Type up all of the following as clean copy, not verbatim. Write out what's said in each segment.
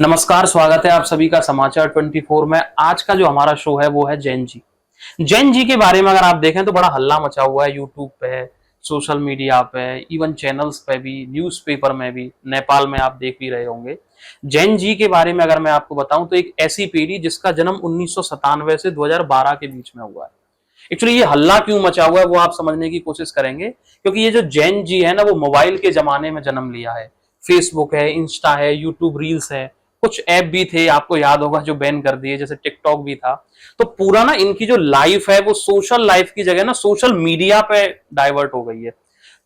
नमस्कार, स्वागत है आप सभी का समाचार 24 में। आज का जो हमारा शो है वो है जैन जी। जैन जी के बारे में अगर आप देखें तो बड़ा हल्ला मचा हुआ है यूट्यूब पे, सोशल मीडिया पे, इवन चैनल्स पे भी, न्यूज़पेपर में भी, नेपाल में आप देख भी रहे होंगे। जैन जी के बारे में अगर मैं आपको बताऊं तो एक ऐसी पीढ़ी जिसका जन्म 1997 से 2012 के बीच में हुआ है। एक्चुअली ये हल्ला क्यों मचा हुआ है वो आप समझने की कोशिश करेंगे, क्योंकि ये जो जैन जी है ना वो मोबाइल के जमाने में जन्म लिया है। फेसबुक है, इंस्टा है, यूट्यूब रील्स है, कुछ ऐप भी थे आपको याद होगा जो बैन कर दिए, जैसे टिकटॉक भी था। तो पूरा ना इनकी जो लाइफ है वो सोशल लाइफ की जगह ना सोशल मीडिया पे डाइवर्ट हो गई है।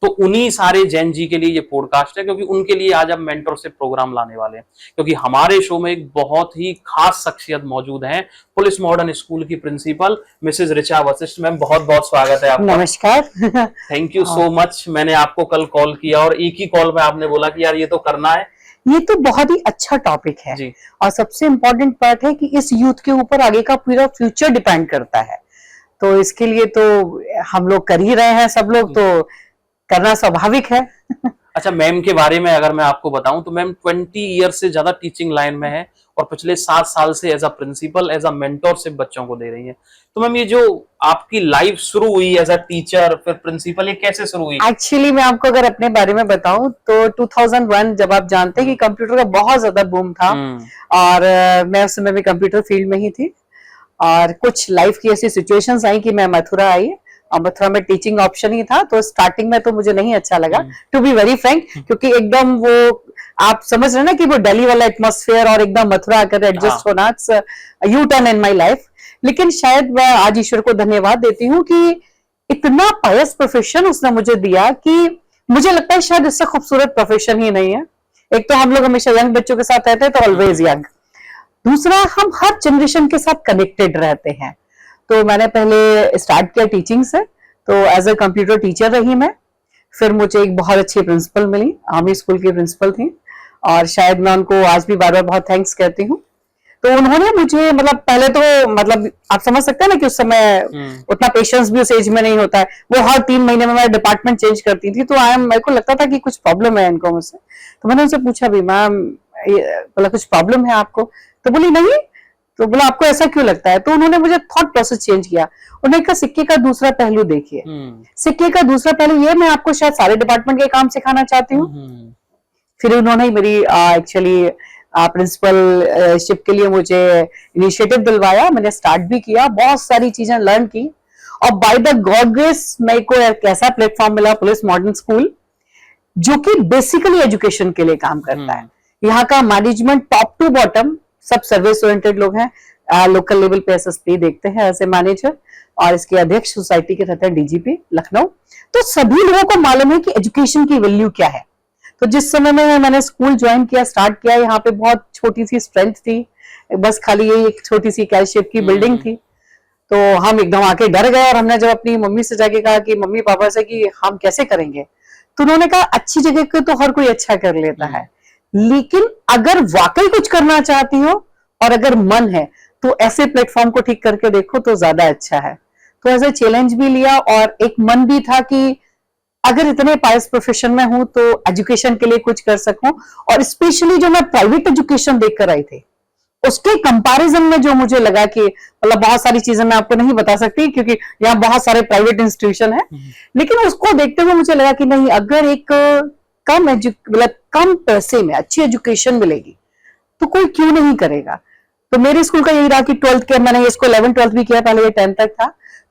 तो उन्हीं सारे जैन जी के लिए ये पॉडकास्ट है, क्योंकि उनके लिए आज हम मेंटरशिप प्रोग्राम लाने वाले हैं। क्योंकि हमारे शो में एक बहुत ही खास शख्सियत मौजूद है, पुलिस मॉडर्न स्कूल की principal Mrs Richa Vashishtha. Ma'am बहुत बहुत स्वागत है आपका। नमस्कार। Thank you so much. मैंने आपको कल कॉल किया और एक ही कॉल में आपने बोला कि यार ये तो करना है। ये तो बहुत ही अच्छा टॉपिक है जी। और सबसे इम्पोर्टेंट पार्ट है कि इस यूथ के ऊपर आगे का पूरा फ्यूचर डिपेंड करता है। तो इसके लिए तो हम लोग कर ही रहे हैं, सब लोग तो करना स्वाभाविक है। अच्छा, मैम के बारे में अगर मैं आपको बताऊं तो मैम 20 ईयर से ज्यादा टीचिंग लाइन में है और पिछले 7 साल से as a principal, as a mentorship बच्चों को दे रही है। तो मैम ये जो आपकी लाइफ शुरू हुई एज अ टीचर फिर प्रिंसिपल, ये कैसे शुरू हुई? एक्चुअली मैं आपको अगर अपने बारे में बताऊं तो 2001 जब आप जानते हैं कि कंप्यूटर का बहुत ज्यादा बूम था और मैं उस समय भी कंप्यूटर फील्ड में ही थी और कुछ लाइफ की ऐसी सिचुएशंस आई कि मैं मथुरा आई और मथुरा में टीचिंग ऑप्शन ही था। तो स्टार्टिंग में तो मुझे नहीं अच्छा लगा, टू बी वेरी फ्रैंक, क्योंकि एकदम वो आप समझ रहे ना कि वो दिल्ली वाला एटमॉस्फेयर और एकदम मथुरा आकर एडजस्ट होना, it's U turn in my life. लेकिन शायद मैं आज ईश्वर को धन्यवाद देती हूँ कि इतना पायस प्रोफेशन उसने मुझे दिया कि मुझे लगता है शायद इससे खूबसूरत प्रोफेशन ही नहीं है। एक तो हम लोग हमेशा यंग बच्चों के साथ रहते हैं तो ऑलवेज यंग, दूसरा हम हर जनरेशन के साथ कनेक्टेड रहते हैं। तो मैंने पहले स्टार्ट किया टीचिंग से, तो एज अ कंप्यूटर टीचर रही मैं। फिर मुझे एक बहुत अच्छी प्रिंसिपल मिली, आर्मी स्कूल की प्रिंसिपल थी और शायद मैं उनको आज भी बार बार बहुत थैंक्स कहती हूँ। तो उन्होंने मुझे मतलब पहले तो मतलब आप समझ सकते हैं ना कि उस समय उतना पेशेंस भी उस एज में नहीं होता है। वो हर 3 महीने में मैं डिपार्टमेंट चेंज करती थी, तो मेरे को लगता था कि कुछ प्रॉब्लम है इनको मुझसे। तो मैंने उनसे पूछा भी, मैम बोला कुछ प्रॉब्लम है आपको? तो बोली नहीं। तो बोला आपको ऐसा क्यों लगता है? तो उन्होंने मुझे थॉट प्रोसेस चेंज किया। उन्होंने कहा सिक्के का दूसरा पहलू देखिए। सिक्के का दूसरा पहलू ये, मैं आपको शायद सारे डिपार्टमेंट के काम सिखाना चाहती हूँ। फिर उन्होंने मेरी एक्चुअली प्रिंसिपल शिप के लिए मुझे इनिशिएटिव दिलवाया, मैंने स्टार्ट भी किया, बहुत सारी चीजें लर्न की और बाय द गॉड ग्रेस मेरे को एक ऐसा प्लेटफॉर्म मिला, पुलिस मॉडर्न स्कूल, जो कि बेसिकली एजुकेशन के लिए काम करता है। यहाँ का मैनेजमेंट टॉप टू बॉटम सब सर्विस ओरिएंटेड लोग हैं। लोकल लेवल पे एसएसपी देखते हैं एज ए मैनेजर और इसके अध्यक्ष सोसाइटी के रहते हैं डीजीपी लखनऊ। तो सभी लोगों को मालूम है कि एजुकेशन की वैल्यू क्या है। तो जिस समय में मैंने स्कूल ज्वाइन किया, स्टार्ट किया, यहाँ पे बहुत छोटी सी स्ट्रेंथ थी, बस खाली यही एक छोटी सी कैल शेप की बिल्डिंग थी। तो हम एकदम आके डर गए और हमने जब अपनी मम्मी से जाके कहा कि मम्मी पापा से कि हम कैसे करेंगे, तो उन्होंने कहा अच्छी जगह को तो हर कोई अच्छा कर लेता है, लेकिन अगर वाकई कुछ करना चाहती हो और अगर मन है तो ऐसे प्लेटफॉर्म को ठीक करके देखो तो ज्यादा अच्छा है। तो ऐसे चैलेंज भी लिया और एक मन भी था कि अगर इतने पायस प्रोफेशन में हूं तो एजुकेशन के लिए कुछ कर सकूं। और स्पेशली जो मैं प्राइवेट एजुकेशन देखकर आई थी उसके कंपैरिजन में जो मुझे लगा कि मतलब बहुत सारी चीजें मैं आपको नहीं बता सकती क्योंकि यहाँ बहुत सारे प्राइवेट इंस्टीट्यूशन है, लेकिन उसको देखते हुए मुझे लगा कि नहीं, अगर एक मतलब कम पैसे में अच्छी एजुकेशन मिलेगी तो कोई क्यों नहीं करेगा। तो मेरे स्कूल का यही रहा कि 12th के, मैंने इसको 11th 12th भी किया, पहले ये 10th तक था।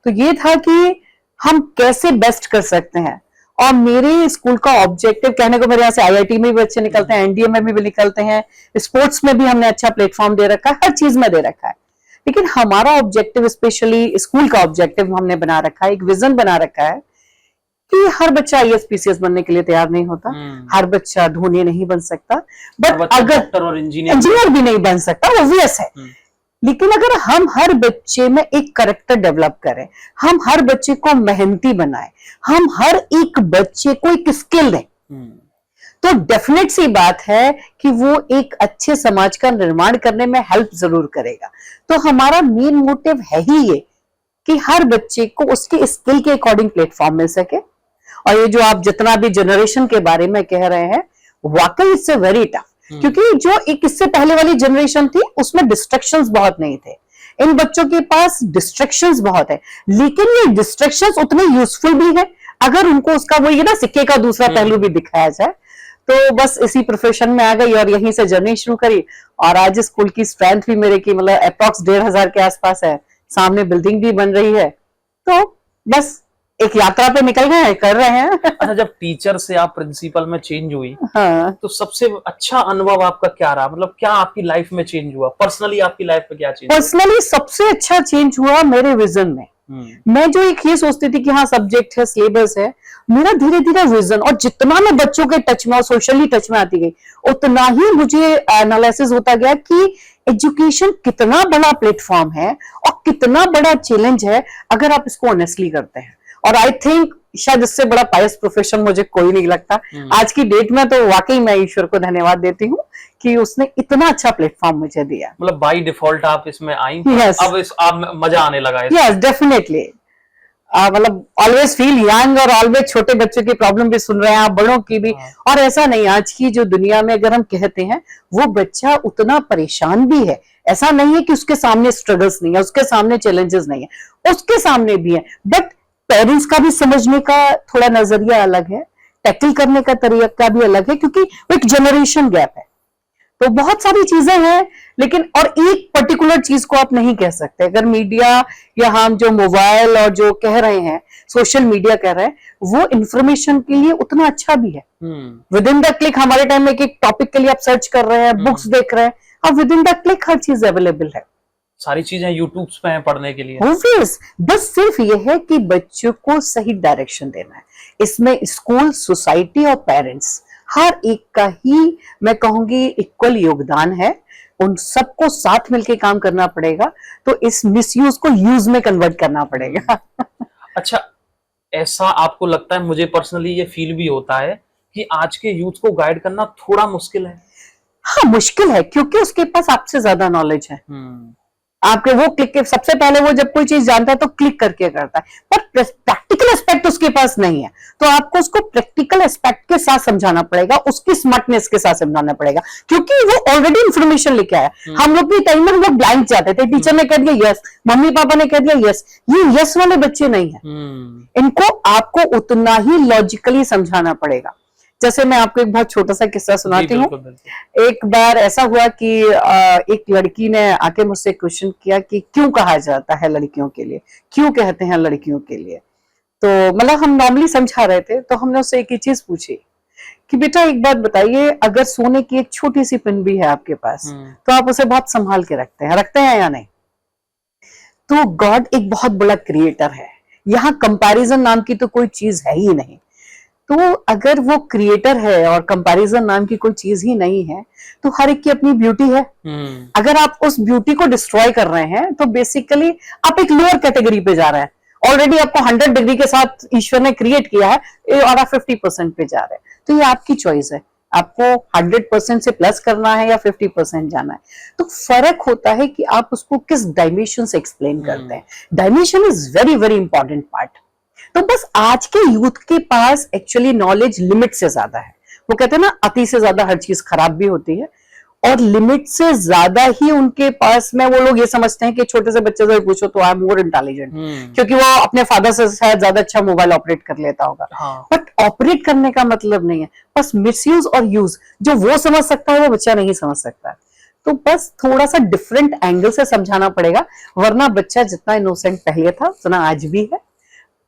तो ये था कि हम कैसे बेस्ट कर सकते हैं और मेरे स्कूल का ऑब्जेक्टिव, कहने को मेरे यहाँ से आईआईटी में भी बच्चे निकलते हैं, एनडीए में भी निकलते हैं, स्पोर्ट्स में भी हमने अच्छा प्लेटफॉर्म दे रखा है, हर चीज में दे रखा है। लेकिन हमारा ऑब्जेक्टिव, स्पेशली स्कूल का ऑब्जेक्टिव हमने बना रखा है, एक विजन बना रखा है कि हर बच्चा आईएएस पीसीएस बनने के लिए तैयार नहीं होता, हर बच्चा धोनी नहीं बन सकता, बट अगर डॉक्टर और इंजीनियर भी नहीं बन सकता, ऑब्वियस है। लेकिन अगर हम हर बच्चे में एक कैरेक्टर डेवलप करें, हम हर बच्चे को मेहनती बनाएं, हम हर एक बच्चे को एक स्किल दें, तो डेफिनेट सी बात है कि वो एक अच्छे समाज का निर्माण करने में हेल्प जरूर करेगा। तो हमारा मेन मोटिव है ही ये कि हर बच्चे को उसके स्किल के अकॉर्डिंग प्लेटफॉर्म मिल सके। और ये जो आप जितना भी जनरेशन के बारे में कह रहे हैं, वाकई इट्स वेरी टफ। क्योंकि जो एक इससे पहले वाली जनरेशन थी उसमें डिस्ट्रैक्शंस बहुत नहीं थे, इन बच्चों के पास डिस्ट्रैक्शंस बहुत है, लेकिन ये डिस्ट्रैक्शंस उतने यूजफुल भी है अगर उनको उसका वही ना सिक्के का दूसरा पहलू भी दिखाया जाए। तो बस इसी प्रोफेशन में आ गई और यहीं से जर्नी शुरू करी, और आज स्कूल की स्ट्रेंथ भी मेरे की मतलब अप्रॉक्स 1,500 के आसपास है, सामने बिल्डिंग भी बन रही है, तो बस एक यात्रा पे निकल गए हैं, कर रहे हैं। अच्छा, जब टीचर से आप प्रिंसिपल में चेंज हुई, हाँ। तो सबसे अच्छा अनुभव आपका क्या रहा? मतलब क्या आपकी लाइफ में चेंज हुआ? पर्सनली आपकी लाइफ में क्या चेंज पर्सनली सबसे अच्छा चेंज हुआ मेरे विजन में। मैं जो एक ये सोचती थी कि हाँ सब्जेक्ट है, सिलेबस है, मेरा धीरे धीरे विजन, और जितना मैं बच्चों के टच में और सोशली टच में आती गई उतना ही मुझे एनालिसिस होता गया कि एजुकेशन कितना बड़ा प्लेटफॉर्म है और कितना बड़ा चैलेंज है अगर आप इसको ऑनेस्टली करते हैं। और आई थिंक शायद इससे बड़ा पायस प्रोफेशन मुझे कोई नहीं लगता आज की डेट में, तो वाकई मैं ईश्वर को धन्यवाद देती हूँ कि उसने इतना अच्छा प्लेटफॉर्म मुझे दिया। मतलब बाय डिफॉल्ट आप इसमें आई, yes. अब आप मजा आने लगा है। यस डेफिनेटली, मतलब ऑलवेज फील यंग और ऑलवेज छोटे बच्चों की प्रॉब्लम भी सुन रहे हैं आप, बड़ों की भी। और ऐसा नहीं, आज की जो दुनिया में अगर हम कहते हैं वो बच्चा उतना परेशान भी है, ऐसा नहीं है कि उसके सामने स्ट्रगल्स नहीं है, उसके सामने चैलेंजेस नहीं है, उसके सामने भी है, बट पेरेंट्स का भी समझने का थोड़ा नजरिया अलग है, टैकल करने का तरीका भी अलग है, क्योंकि वो एक जनरेशन गैप है। तो बहुत सारी चीजें हैं, लेकिन और एक पर्टिकुलर चीज को आप नहीं कह सकते। अगर मीडिया या हम जो मोबाइल और जो कह रहे हैं सोशल मीडिया कह रहे हैं, वो इंफॉर्मेशन के लिए उतना अच्छा भी है। विद इन द क्लिक, हमारे टाइम में एक टॉपिक के लिए आप सर्च कर रहे हैं, बुक्स देख रहे हैं, अब विद इन द क्लिक हर चीज अवेलेबल है, सारी चीजें यूट्यूब पे हैं पढ़ने के लिए। ऑब्वियस, बस सिर्फ ये है कि बच्चों को सही डायरेक्शन देना है। इसमें स्कूल, सोसाइटी और पेरेंट्स हर एक का ही मैं कहूंगी इक्वल योगदान है, उन सबको साथ मिलके काम करना पड़ेगा, तो इस मिसयूज को यूज में कन्वर्ट करना पड़ेगा। अच्छा, ऐसा आपको लगता है, मुझे पर्सनली ये फील भी होता है कि आज के यूथ को गाइड करना थोड़ा मुश्किल है। हाँ मुश्किल है, क्योंकि उसके पास आपसे ज्यादा नॉलेज है। आपके वो क्लिक के सबसे पहले वो जब कोई चीज जानता है तो क्लिक करके करता है, पर प्रैक्टिकल एस्पेक्ट उसके पास नहीं है, तो आपको उसको प्रैक्टिकल एस्पेक्ट के साथ समझाना पड़ेगा, उसकी स्मार्टनेस के साथ समझाना पड़ेगा, क्योंकि वो ऑलरेडी इन्फॉर्मेशन लेके आया। हम लोग भी टाइम में हम लोग ब्लैंक जाते थे, टीचर ने कह दिया यस, मम्मी पापा ने कह दिया यस, ये यस वाले बच्चे नहीं है, इनको आपको उतना ही लॉजिकली समझाना पड़ेगा। जैसे मैं आपको एक बहुत छोटा सा किस्सा सुनाती हूँ। एक बार ऐसा हुआ कि एक लड़की ने आके मुझसे क्वेश्चन किया कि क्यों कहा जाता है लड़कियों के लिए, क्यों कहते हैं लड़कियों के लिए। तो मतलब हम नॉर्मली समझा रहे थे, तो हमने उससे एक ही चीज पूछी कि बेटा एक बात बताइए, अगर सोने की एक छोटी सी पिन भी है आपके पास, तो आप उसे बहुत संभाल के रखते हैं या नहीं? तो गॉड एक बहुत बड़ा क्रिएटर है, यहाँ कंपैरिजन नाम की तो कोई चीज है ही नहीं। तो अगर वो क्रिएटर है और कंपैरिजन नाम की कोई चीज ही नहीं है, तो हर एक की अपनी ब्यूटी है। अगर आप उस ब्यूटी को डिस्ट्रॉय कर रहे हैं तो बेसिकली आप एक लोअर कैटेगरी पे जा रहे हैं। ऑलरेडी आपको 100 डिग्री के साथ ईश्वर ने क्रिएट किया है और आप 50% पे जा रहे हैं, तो ये आपकी चॉइस है, आपको 100% से प्लस करना है या 50% जाना है। तो फर्क होता है कि आप उसको किस डायमेंशन से एक्सप्लेन करते हैं। Dimension is very very important part. तो बस आज के यूथ के पास एक्चुअली नॉलेज लिमिट से ज्यादा है। वो कहते हैं ना, अति से ज्यादा हर चीज खराब भी होती है, और लिमिट से ज्यादा ही उनके पास में वो लोग ये समझते हैं कि छोटे से बच्चे से पूछो तो आई एम मोर इंटेलिजेंट, क्योंकि वो अपने फादर से शायद ज्यादा अच्छा मोबाइल ऑपरेट कर लेता होगा। बट ऑपरेट करने का मतलब नहीं है, बस मिसयूज और यूज जो वो समझ सकता है वो बच्चा नहीं समझ सकता। तो बस थोड़ा सा डिफरेंट एंगल से समझाना पड़ेगा, वरना बच्चा जितना इनोसेंट पहले था उतना आज भी है।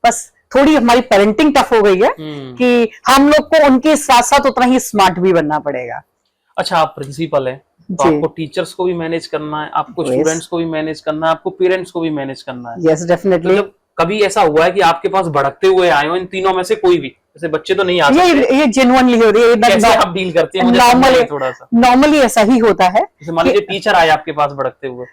बस थोड़ी हमारी पेरेंटिंग टफ हो गई है कि हम लोग को उनके साथ साथ उतना ही स्मार्ट भी बनना पड़ेगा। अच्छा, आप प्रिंसिपल हैं, तो आपको टीचर्स को भी मैनेज करना है, आपको स्टूडेंट्स को भी मैनेज करना है, आपको पेरेंट्स को भी मैनेज करना है। Yes definitely. तो कभी ऐसा हुआ है कि आपके पास भड़कते हुए आए हो इन तीनों में से कोई भी? जैसे बच्चे तो नहीं आ सकते, ये जेन्युइनली हो रही है, कैसे आप डील करते हैं? नॉर्मली ऐसा ही होता है। जैसे मान लीजिए टीचर आए आपके पास भड़कते हुए।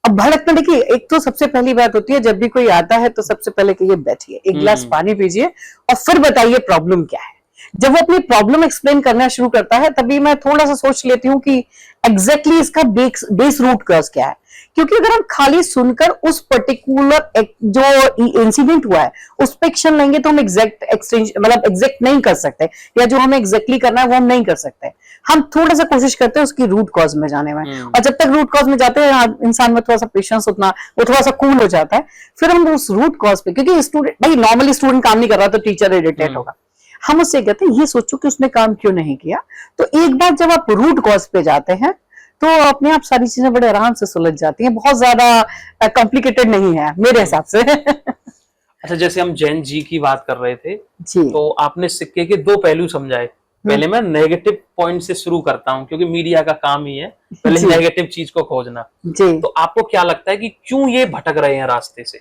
अब भड़कना, देखिए एक तो सबसे पहली बात होती है, जब भी कोई आता है तो सबसे पहले कहिए बैठिए, एक गिलास पानी पीजिए और फिर बताइए प्रॉब्लम क्या है। जब वो अपनी प्रॉब्लम एक्सप्लेन करना शुरू करता है तभी मैं थोड़ा सा सोच लेती हूँ कि एग्जैक्टली इसका बेस रूट कॉज क्या है। क्योंकि अगर हम खाली सुनकर उस पर्टिकुलर जो इंसिडेंट हुआ है उस पर एक्शन लेंगे तो हम एग्जैक्ट एक्सचेंज मतलब एग्जैक्ट नहीं कर सकते, या जो हमें एग्जैक्टली करना है वो हम नहीं कर सकते। हम थोड़ा सा कोशिश करते हैं उसकी रूट कॉज में जाने में, और जब तक रूट कॉज में जाते हैं इंसान में थोड़ा सा पेशेंस उतना वो थोड़ा सा कूल हो जाता है। फिर हम उस रूट कॉज पे, क्योंकि स्टूडेंट भाई नॉर्मली स्टूडेंट काम नहीं कर रहा तो टीचर इरिटेट होगा, हम उससे कहते हैं ये सोचो कि उसने काम क्यों नहीं किया। तो एक बार जब आप रूट कॉज पे जाते हैं तो अपने आप सारी चीजें बड़े आराम से सुलझ जाती हैं, बहुत ज्यादा कॉम्प्लिकेटेड नहीं है मेरे हिसाब से। अच्छा, जैसे हम जैन जी की बात कर रहे थे जी, तो आपने सिक्के के दो पहलू समझाए। पहले मैं नेगेटिव पॉइंट से शुरू करता हूँ क्योंकि मीडिया का काम ही है पहले जी। नेगेटिव चीज को खोजना। जी, तो आपको क्या लगता है कि क्यों ये भटक रहे हैं रास्ते से?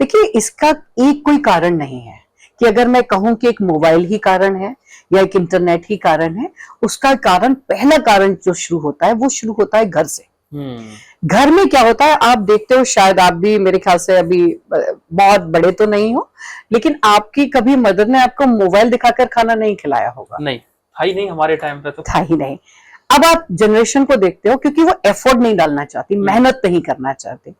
देखिए इसका एक कोई कारण नहीं है कि अगर मैं कहूं कि एक मोबाइल ही कारण है या एक इंटरनेट ही कारण है। उसका कारण, पहला कारण जो शुरू होता है वो शुरू होता है घर से। घर में क्या होता है आप देखते हो, शायद आप भी मेरे ख्याल से अभी बहुत बड़े तो नहीं हो, लेकिन आपकी कभी मदर ने आपको मोबाइल दिखाकर खाना नहीं खिलाया होगा। नहीं था ही नहीं, हमारे टाइम पे तो था ही नहीं। अब आप जनरेशन को देखते हो क्योंकि वो एफर्ट नहीं डालना चाहती, मेहनत नहीं करना चाहती।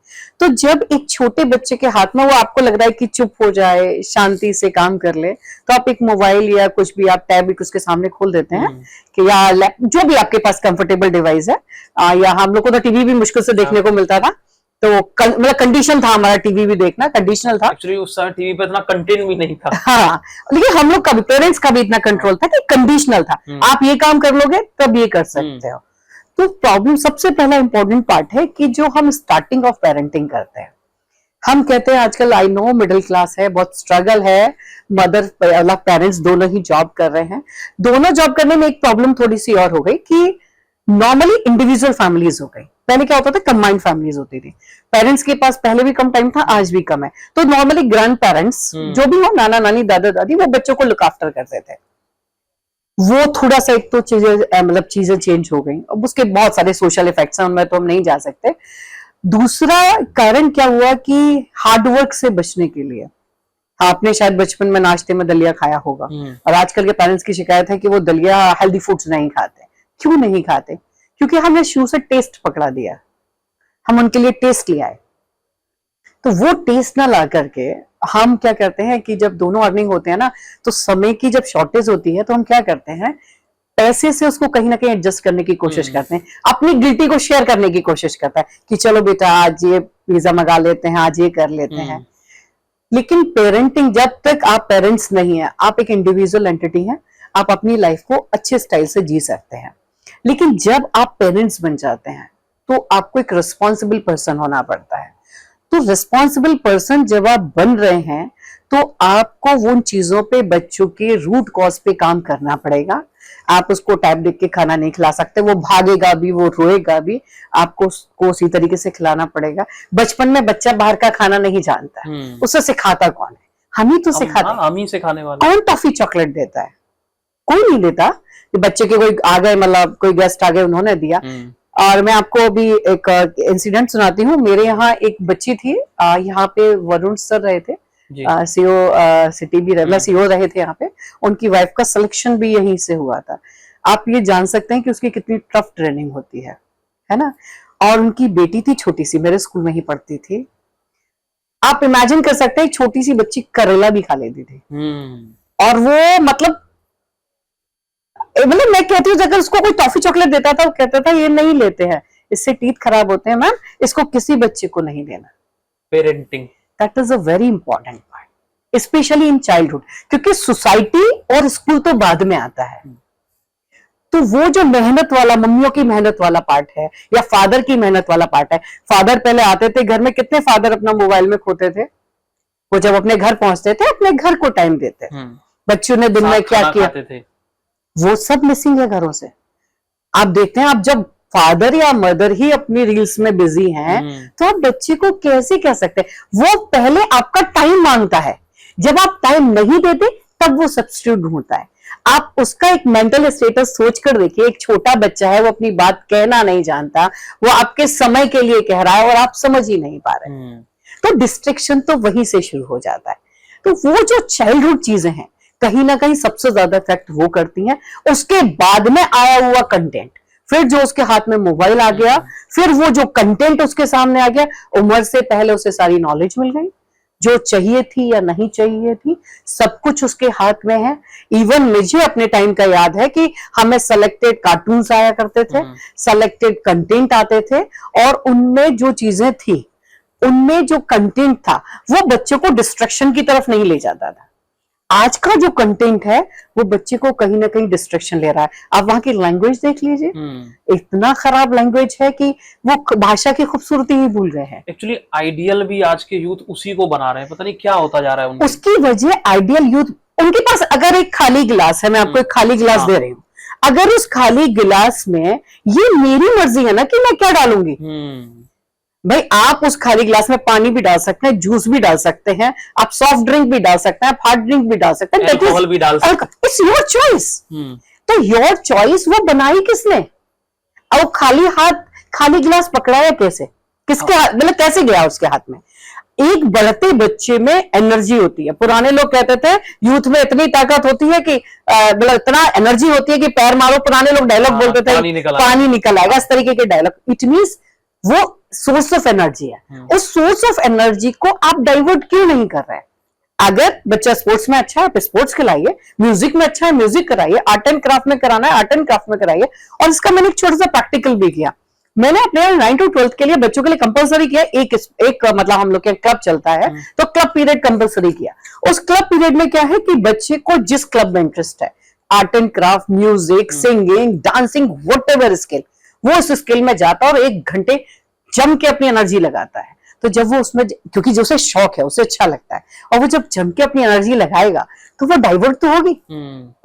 तो जब एक छोटे बच्चे के हाथ में वो आपको लग रहा है कि चुप हो जाए, शांति से काम कर ले, तो आप एक मोबाइल या कुछ भी आप टैब उसके सामने खोल देते हैं कि या जो भी आपके पास कंफर्टेबल डिवाइस है। या हम लोग को तो टीवी भी मुश्किल से देखने को मिलता था, तो मतलब कंडीशन था हमारा टीवी भी देखना, कंडीशनल था। एक्चुअली उस समय टीवी पे इतना कंटेंट भी नहीं था। हाँ, लेकिन हम लोग का भी, पेरेंट्स का भी इतना कंट्रोल था कि कंडीशनल था, आप ये काम कर लोगे तब ये कर सकते हो। तो प्रॉब्लम, सबसे पहला इंपॉर्टेंट पार्ट है कि जो हम स्टार्टिंग ऑफ पेरेंटिंग करते हैं, हम कहते हैं आजकल आई नो मिडिल क्लास है, बहुत स्ट्रगल है, मदर अलग पेरेंट्स दोनों ही जॉब कर रहे हैं। दोनों जॉब करने में एक प्रॉब्लम थोड़ी सी और हो गई कि नॉर्मली इंडिविजुअल फैमिलीज हो गई। पहले क्या होता था, कंबाइंड फैमिलीज होती थी, पेरेंट्स के पास पहले भी कम टाइम था, आज भी कम है। तो नॉर्मली ग्रैंड पेरेंट्स जो भी हो, नाना नानी दादा दादी, वो बच्चों को लुक आफ्टर करते थे। वो थोड़ा सा एक तो चीजें मतलब चीजें चेंज हो गई। अब उसके बहुत सारे सोशल इफेक्ट्स हैं, उनमें तो हम नहीं जा सकते। दूसरा कारण क्या हुआ कि हार्डवर्क से बचने के लिए, आपने शायद बचपन में नाश्ते में दलिया खाया होगा, और आजकल के पेरेंट्स की शिकायत है कि वो दलिया हेल्दी फूड्स नहीं खाते। क्यों नहीं खाते? क्योंकि हमने शुरू से टेस्ट पकड़ा दिया, हम उनके लिए टेस्ट ले आए। तो वो टेस्ट ना ला करके हम क्या करते हैं कि जब दोनों अर्निंग होते हैं ना, तो समय की जब शॉर्टेज होती है तो हम क्या करते हैं, पैसे से उसको कहीं ना कहीं एडजस्ट करने की कोशिश करते हैं, अपनी गिल्टी को शेयर करने की कोशिश करता है कि चलो बेटा आज ये पिज्जा मंगा लेते हैं, आज ये कर लेते हैं। लेकिन पेरेंटिंग, जब तक आप पेरेंट्स नहीं है, आप एक इंडिविजुअल एंटिटी हैं, आप अपनी लाइफ को अच्छे स्टाइल से जी सकते हैं। लेकिन जब आप पेरेंट्स बन जाते हैं तो आपको एक रिस्पॉन्सिबल पर्सन होना पड़ता है। तो रिस्पॉन्सिबल पर्सन जब आप बन रहे हैं तो आपको उन चीजों पे, बच्चों के रूट कॉज पे काम करना पड़ेगा। आप उसको टैब देख के खाना नहीं खिला सकते, वो भागेगा भी, वो रोएगा भी, आपको उसको उसी तरीके से खिलाना पड़ेगा। बचपन में बच्चा बाहर का खाना नहीं जानता है, उसे सिखाता कौन है? हम ही तो सिखाते हैं। हम ही सिखाने वाले। कौन टॉफी चॉकलेट देता है? कोई नहीं देता। बच्चे के कोई आ गए, मतलब कोई गेस्ट आ गए, उन्होंने दिया। और मैं आपको अभी एक इंसिडेंट सुनाती हूँ। मेरे यहाँ एक बच्ची थी, यहाँ पे वरुण सर रहे थे, सीओ सिटी भी रहे, सीओ रहे थे यहाँ पे। उनकी वाइफ का सिलेक्शन भी यहीं से हुआ था। आप ये जान सकते हैं कि उसकी कितनी टफ ट्रेनिंग होती है ना। और उनकी बेटी थी छोटी सी, मेरे स्कूल में ही पढ़ती थी। आप इमेजिन कर सकते हैं, छोटी सी बच्ची करेला भी खा लेती थी। और वो मतलब मैं कहती हूँ अगर उसको कोई टॉफी चॉकलेट देता था, वो कहता था ये नहीं लेते हैं, इससे टीथ खराब होते हैं मैम, इसको किसी बच्चे को नहीं देना। Parenting, that is a very important part, specially in childhood, क्योंकि सोसाइटी और स्कूल तो बाद में आता है। तो वो जो मेहनत वाला, मम्मियों की मेहनत वाला पार्ट है या फादर की मेहनत वाला पार्ट है। फादर पहले आते थे घर में, कितने फादर अपना मोबाइल में खोते थे, वो जब अपने घर पहुंचते थे अपने घर को टाइम देते, बच्चों ने दिन में क्या किया थे, वो सब मिसिंग है घरों से। आप देखते हैं, आप जब फादर या मदर ही अपनी रील्स में बिजी हैं, तो आप बच्चे को कैसे कह सकते हैं? वो पहले आपका टाइम मांगता है, जब आप टाइम नहीं देते तब वो सब्स्टिट्यूट ढूंढता है। आप उसका एक मेंटल स्टेटस सोच कर देखिए, एक छोटा बच्चा है, वो अपनी बात कहना नहीं जानता, वो आपके समय के लिए कह रहा है और आप समझ ही नहीं पा रहे। तो डिस्ट्रैक्शन तो वहीं से शुरू हो जाता है। तो वो जो चाइल्डहुड चीजें हैं, कहीं ना कहीं सबसे ज्यादा इफेक्ट वो करती हैं। उसके बाद में आया हुआ कंटेंट, फिर जो उसके हाथ में मोबाइल आ गया, फिर वो जो कंटेंट उसके सामने आ गया, उम्र से पहले उसे सारी नॉलेज मिल गई, जो चाहिए थी या नहीं चाहिए थी सब कुछ उसके हाथ में है। इवन मुझे अपने टाइम का याद है कि हमें सेलेक्टेड कार्टून्स आया करते थे, सेलेक्टेड कंटेंट आते थे, और उनमें जो चीजें थी, उनमें जो कंटेंट था वो बच्चे को डिस्ट्रैक्शन की तरफ नहीं ले जाता था। आज का जो कंटेंट है वो बच्चे को कहीं ना कहीं डिस्ट्रैक्शन ले रहा है। आप वहां की लैंग्वेज देख लीजिए, इतना खराब लैंग्वेज है कि वो भाषा की खूबसूरती ही भूल गए हैं। एक्चुअली आइडियल भी आज के यूथ उसी को बना रहे हैं, पता नहीं क्या होता जा रहा है उनके। उसकी वजह आइडियल यूथ, उनके पास अगर एक खाली गिलास है, मैं आपको एक खाली गिलास दे रही हूँ, अगर उस खाली गिलास में ये मेरी मर्जी है ना कि मैं क्या डालूंगी, भाई आप उस खाली गिलास में पानी भी डाल सकते हैं, जूस भी डाल सकते हैं, आप सॉफ्ट ड्रिंक भी डाल सकते हैं, हार्ड ड्रिंक भी डाल सकते हैं, अल्कोहल भी डाल सकते हैं, इट्स योर चॉइस। तो योर चॉइस वो बनाई किसने, और खाली हाथ खाली गिलास पकड़ाया कैसे, किसके हाथ, मतलब कैसे गया उसके हाथ में। एक बढ़ते बच्चे में एनर्जी होती है, पुराने लोग कहते थे यूथ में इतनी ताकत होती है कि मतलब इतना एनर्जी होती है कि पैर मारो, पुराने लोग डायलॉग बोलते थे, पानी निकल आएगा, इस तरीके के डायलॉग। इट मींस वो सोर्स ऑफ एनर्जी है, उस सोर्स ऑफ एनर्जी को आप डाइवर्ट क्यों नहीं कर रहे हैं। अगर बच्चा स्पोर्ट्स में अच्छा है आप स्पोर्ट्स खिलाइए, म्यूजिक में अच्छा है म्यूजिक कराइए, आर्ट एंड क्राफ्ट में कराना है आर्ट एंड क्राफ्ट में कराइए। और इसका मैंने एक छोटा सा प्रैक्टिकल भी किया, मैंने अपने 9 to 12 के लिए बच्चों के लिए कंपलसरी किया, एक मतलब हम लोग के क्लब चलता है तो क्लब पीरियड कंपलसरी किया। उस क्लब पीरियड में क्या है कि बच्चे को जिस क्लब में इंटरेस्ट है, art and craft, music, singing, dancing, whatever skill, वो उस स्किल में जाता है और 1 घंटे जम के अपनी एनर्जी लगाता है। तो जब वो उसमें, क्योंकि जो उसे शौक है, उसे अच्छा लगता है, और वो जब जम के अपनी एनर्जी लगाएगा तो वो डाइवर्ट तो होगी,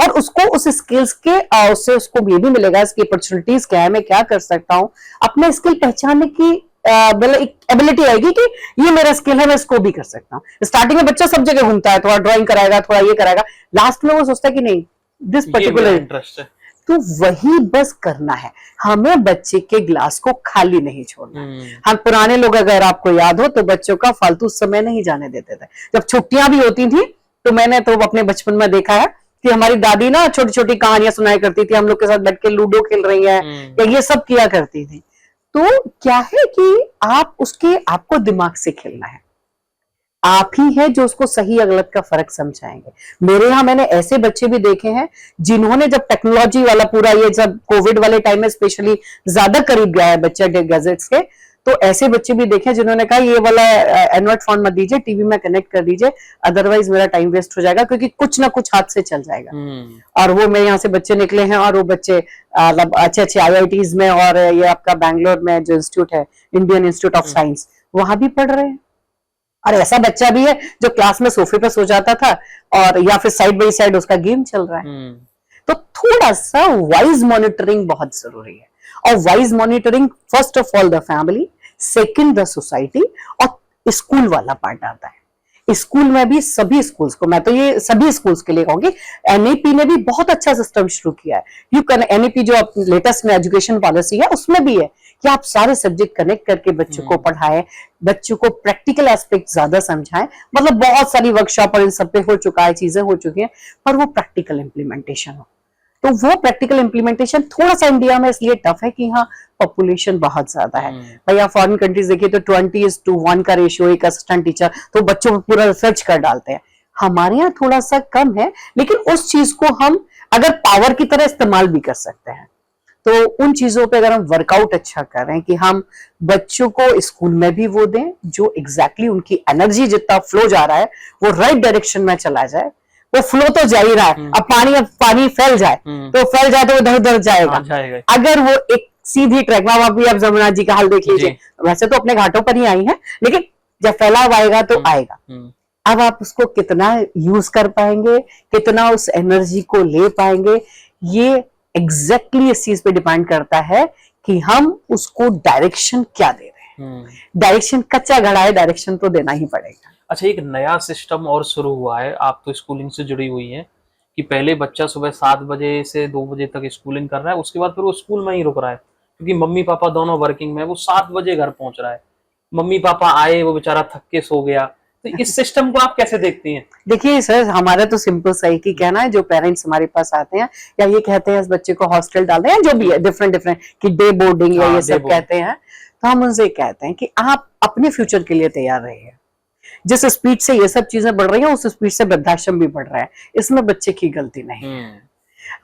और उसको उस स्किल्स के उससे उसको ये भी मिलेगा इसकी अपॉर्चुनिटीज क्या है, मैं क्या कर सकता हूँ, अपने स्किल पहचानने की एक एबिलिटी आएगी कि ये मेरा स्किल है, मैं इसको भी कर सकता हूँ। स्टार्टिंग में बच्चा सब जगह घूमता है, थोड़ा ड्राइंग कराएगा, थोड़ा ये कराएगा, लास्ट में वो सोचता है कि नहीं दिस पर्टिकुलर इंटरेस्ट है। तो वही बस करना है हमें, बच्चे के गिलास को खाली नहीं छोड़ना। हम पुराने लोग, अगर आपको याद हो, तो बच्चों का फालतू समय नहीं जाने देते थे। जब छुट्टियां भी होती थी तो मैंने तो अपने बचपन में देखा है कि हमारी दादी ना छोटी छोटी कहानियां सुनाया करती थी, हम लोग के साथ बैठ के लूडो खेल रही है या ये सब किया करती थी। तो क्या है कि आपको दिमाग से खेलना है, आप ही है जो उसको सही या गलत का फर्क समझाएंगे। मेरे यहाँ मैंने ऐसे बच्चे भी देखे हैं जिन्होंने, जब टेक्नोलॉजी वाला पूरा ये जब कोविड वाले टाइम में स्पेशली ज्यादा करीब गया है बच्चा गैजेट्स के, तो ऐसे बच्चे भी देखे जिन्होंने कहा ये वाला एंड्रॉइड फोन मत दीजिए, टीवी में कनेक्ट कर दीजिए, अदरवाइज मेरा टाइम वेस्ट हो जाएगा, क्योंकि कुछ ना कुछ हाथ से चल जाएगा। और वो मेरे यहाँ से बच्चे निकले हैं, और वो बच्चे अच्छे अच्छे IITs में, और ये आपका बैंगलोर में जो इंस्टीट्यूट है, इंडियन इंस्टीट्यूट ऑफ साइंस, वहां भी पढ़ रहे हैं। और ऐसा बच्चा भी है जो क्लास में सोफे पे सो जाता था, और या फिर साइड बाई साइड उसका गेम चल रहा है। तो थोड़ा सा वाइज मॉनिटरिंग बहुत जरूरी है, और wise monitoring first of all the family, second the society, और स्कूल वाला पार्ट आता है। स्कूल में भी सभी स्कूल्स को, मैं तो ये सभी स्कूल्स के लिए कहूंगी, NEP ने भी बहुत अच्छा सिस्टम शुरू किया है। यू कैन NEP जो लेटेस्ट में एजुकेशन पॉलिसी है उसमें भी है कि आप सारे सब्जेक्ट कनेक्ट करके बच्चों को पढ़ाएं, बच्चों को प्रैक्टिकल एस्पेक्ट ज्यादा समझाएं। मतलब बहुत सारी वर्कशॉप और इन सब पे हो चुका है, चीजें हो चुकी हैं, पर वो प्रैक्टिकल इम्प्लीमेंटेशन हो। तो वो प्रैक्टिकल इम्प्लीमेंटेशन थोड़ा सा इंडिया में इसलिए टफ है कि यहाँ पॉपुलेशन बहुत ज्यादा है। भाई आप फॉरेन कंट्रीज देखिए तो 20:1 का रेशियो, एक असिस्टेंट टीचर, तो बच्चों को पूरा रिसर्च कर डालते हैं। हमारे यहाँ थोड़ा सा कम है, लेकिन उस चीज को हम अगर पावर की तरह इस्तेमाल भी कर सकते हैं। तो उन चीजों पे अगर हम वर्कआउट अच्छा कर रहे हैं कि हम बच्चों को स्कूल में भी वो दें जो एग्जैक्टली उनकी एनर्जी जितना फ्लो जा रहा है वो राइट डायरेक्शन में चला जाए। वो फ्लो तो जा ही रहा है, अब पानी फैल जाए तो फैल जाए तो उधर उधर जाएगा। अगर वो एक सीधी ट्रैक में, अभी आप जमुना जी का हाल देख लीजिए, वैसे तो अपने घाटों पर ही आई है, लेकिन जब फैलाव आएगा तो आएगा। अब आप उसको कितना यूज कर पाएंगे, कितना उस एनर्जी को ले पाएंगे, ये एग्जैक्टली इस चीज पे डिपेंड करता है कि हम उसको डायरेक्शन क्या दे रहे हैं। डायरेक्शन कच्चा घड़ा है, डायरेक्शन तो देना ही पड़ेगा। अच्छा, एक नया सिस्टम और शुरू हुआ है, आप तो स्कूलिंग से जुड़ी हुई हैं, कि पहले बच्चा सुबह 7 बजे से 2 बजे तक स्कूलिंग कर रहा है, उसके बाद फिर वो स्कूल में ही रुक रहा है, क्योंकि मम्मी पापा दोनों वर्किंग में, वो 7 बजे घर पहुंच रहा है। मम्मी पापा आए, वो बेचारा थक के सो गया, तो इस सिस्टम को आप कैसे देखती हैं? देखिए सर, हमारा तो सिंपल सा ही कहना है, जो पेरेंट्स हमारे पास आते हैं या ये कहते हैं इस बच्चे को हॉस्टल डाल दें, जो भी है डिफरेंट डिफरेंट कि डे बोर्डिंग या ये सब कहते हैं, तो हम उनसे कहते हैं कि आप अपने फ्यूचर के लिए तैयार रहिए। जिस स्पीड से ये सब चीजें बढ़ रही हैं उस स्पीड से वृद्धाश्रम भी बढ़ रहा है, इसमें बच्चे की गलती नहीं है।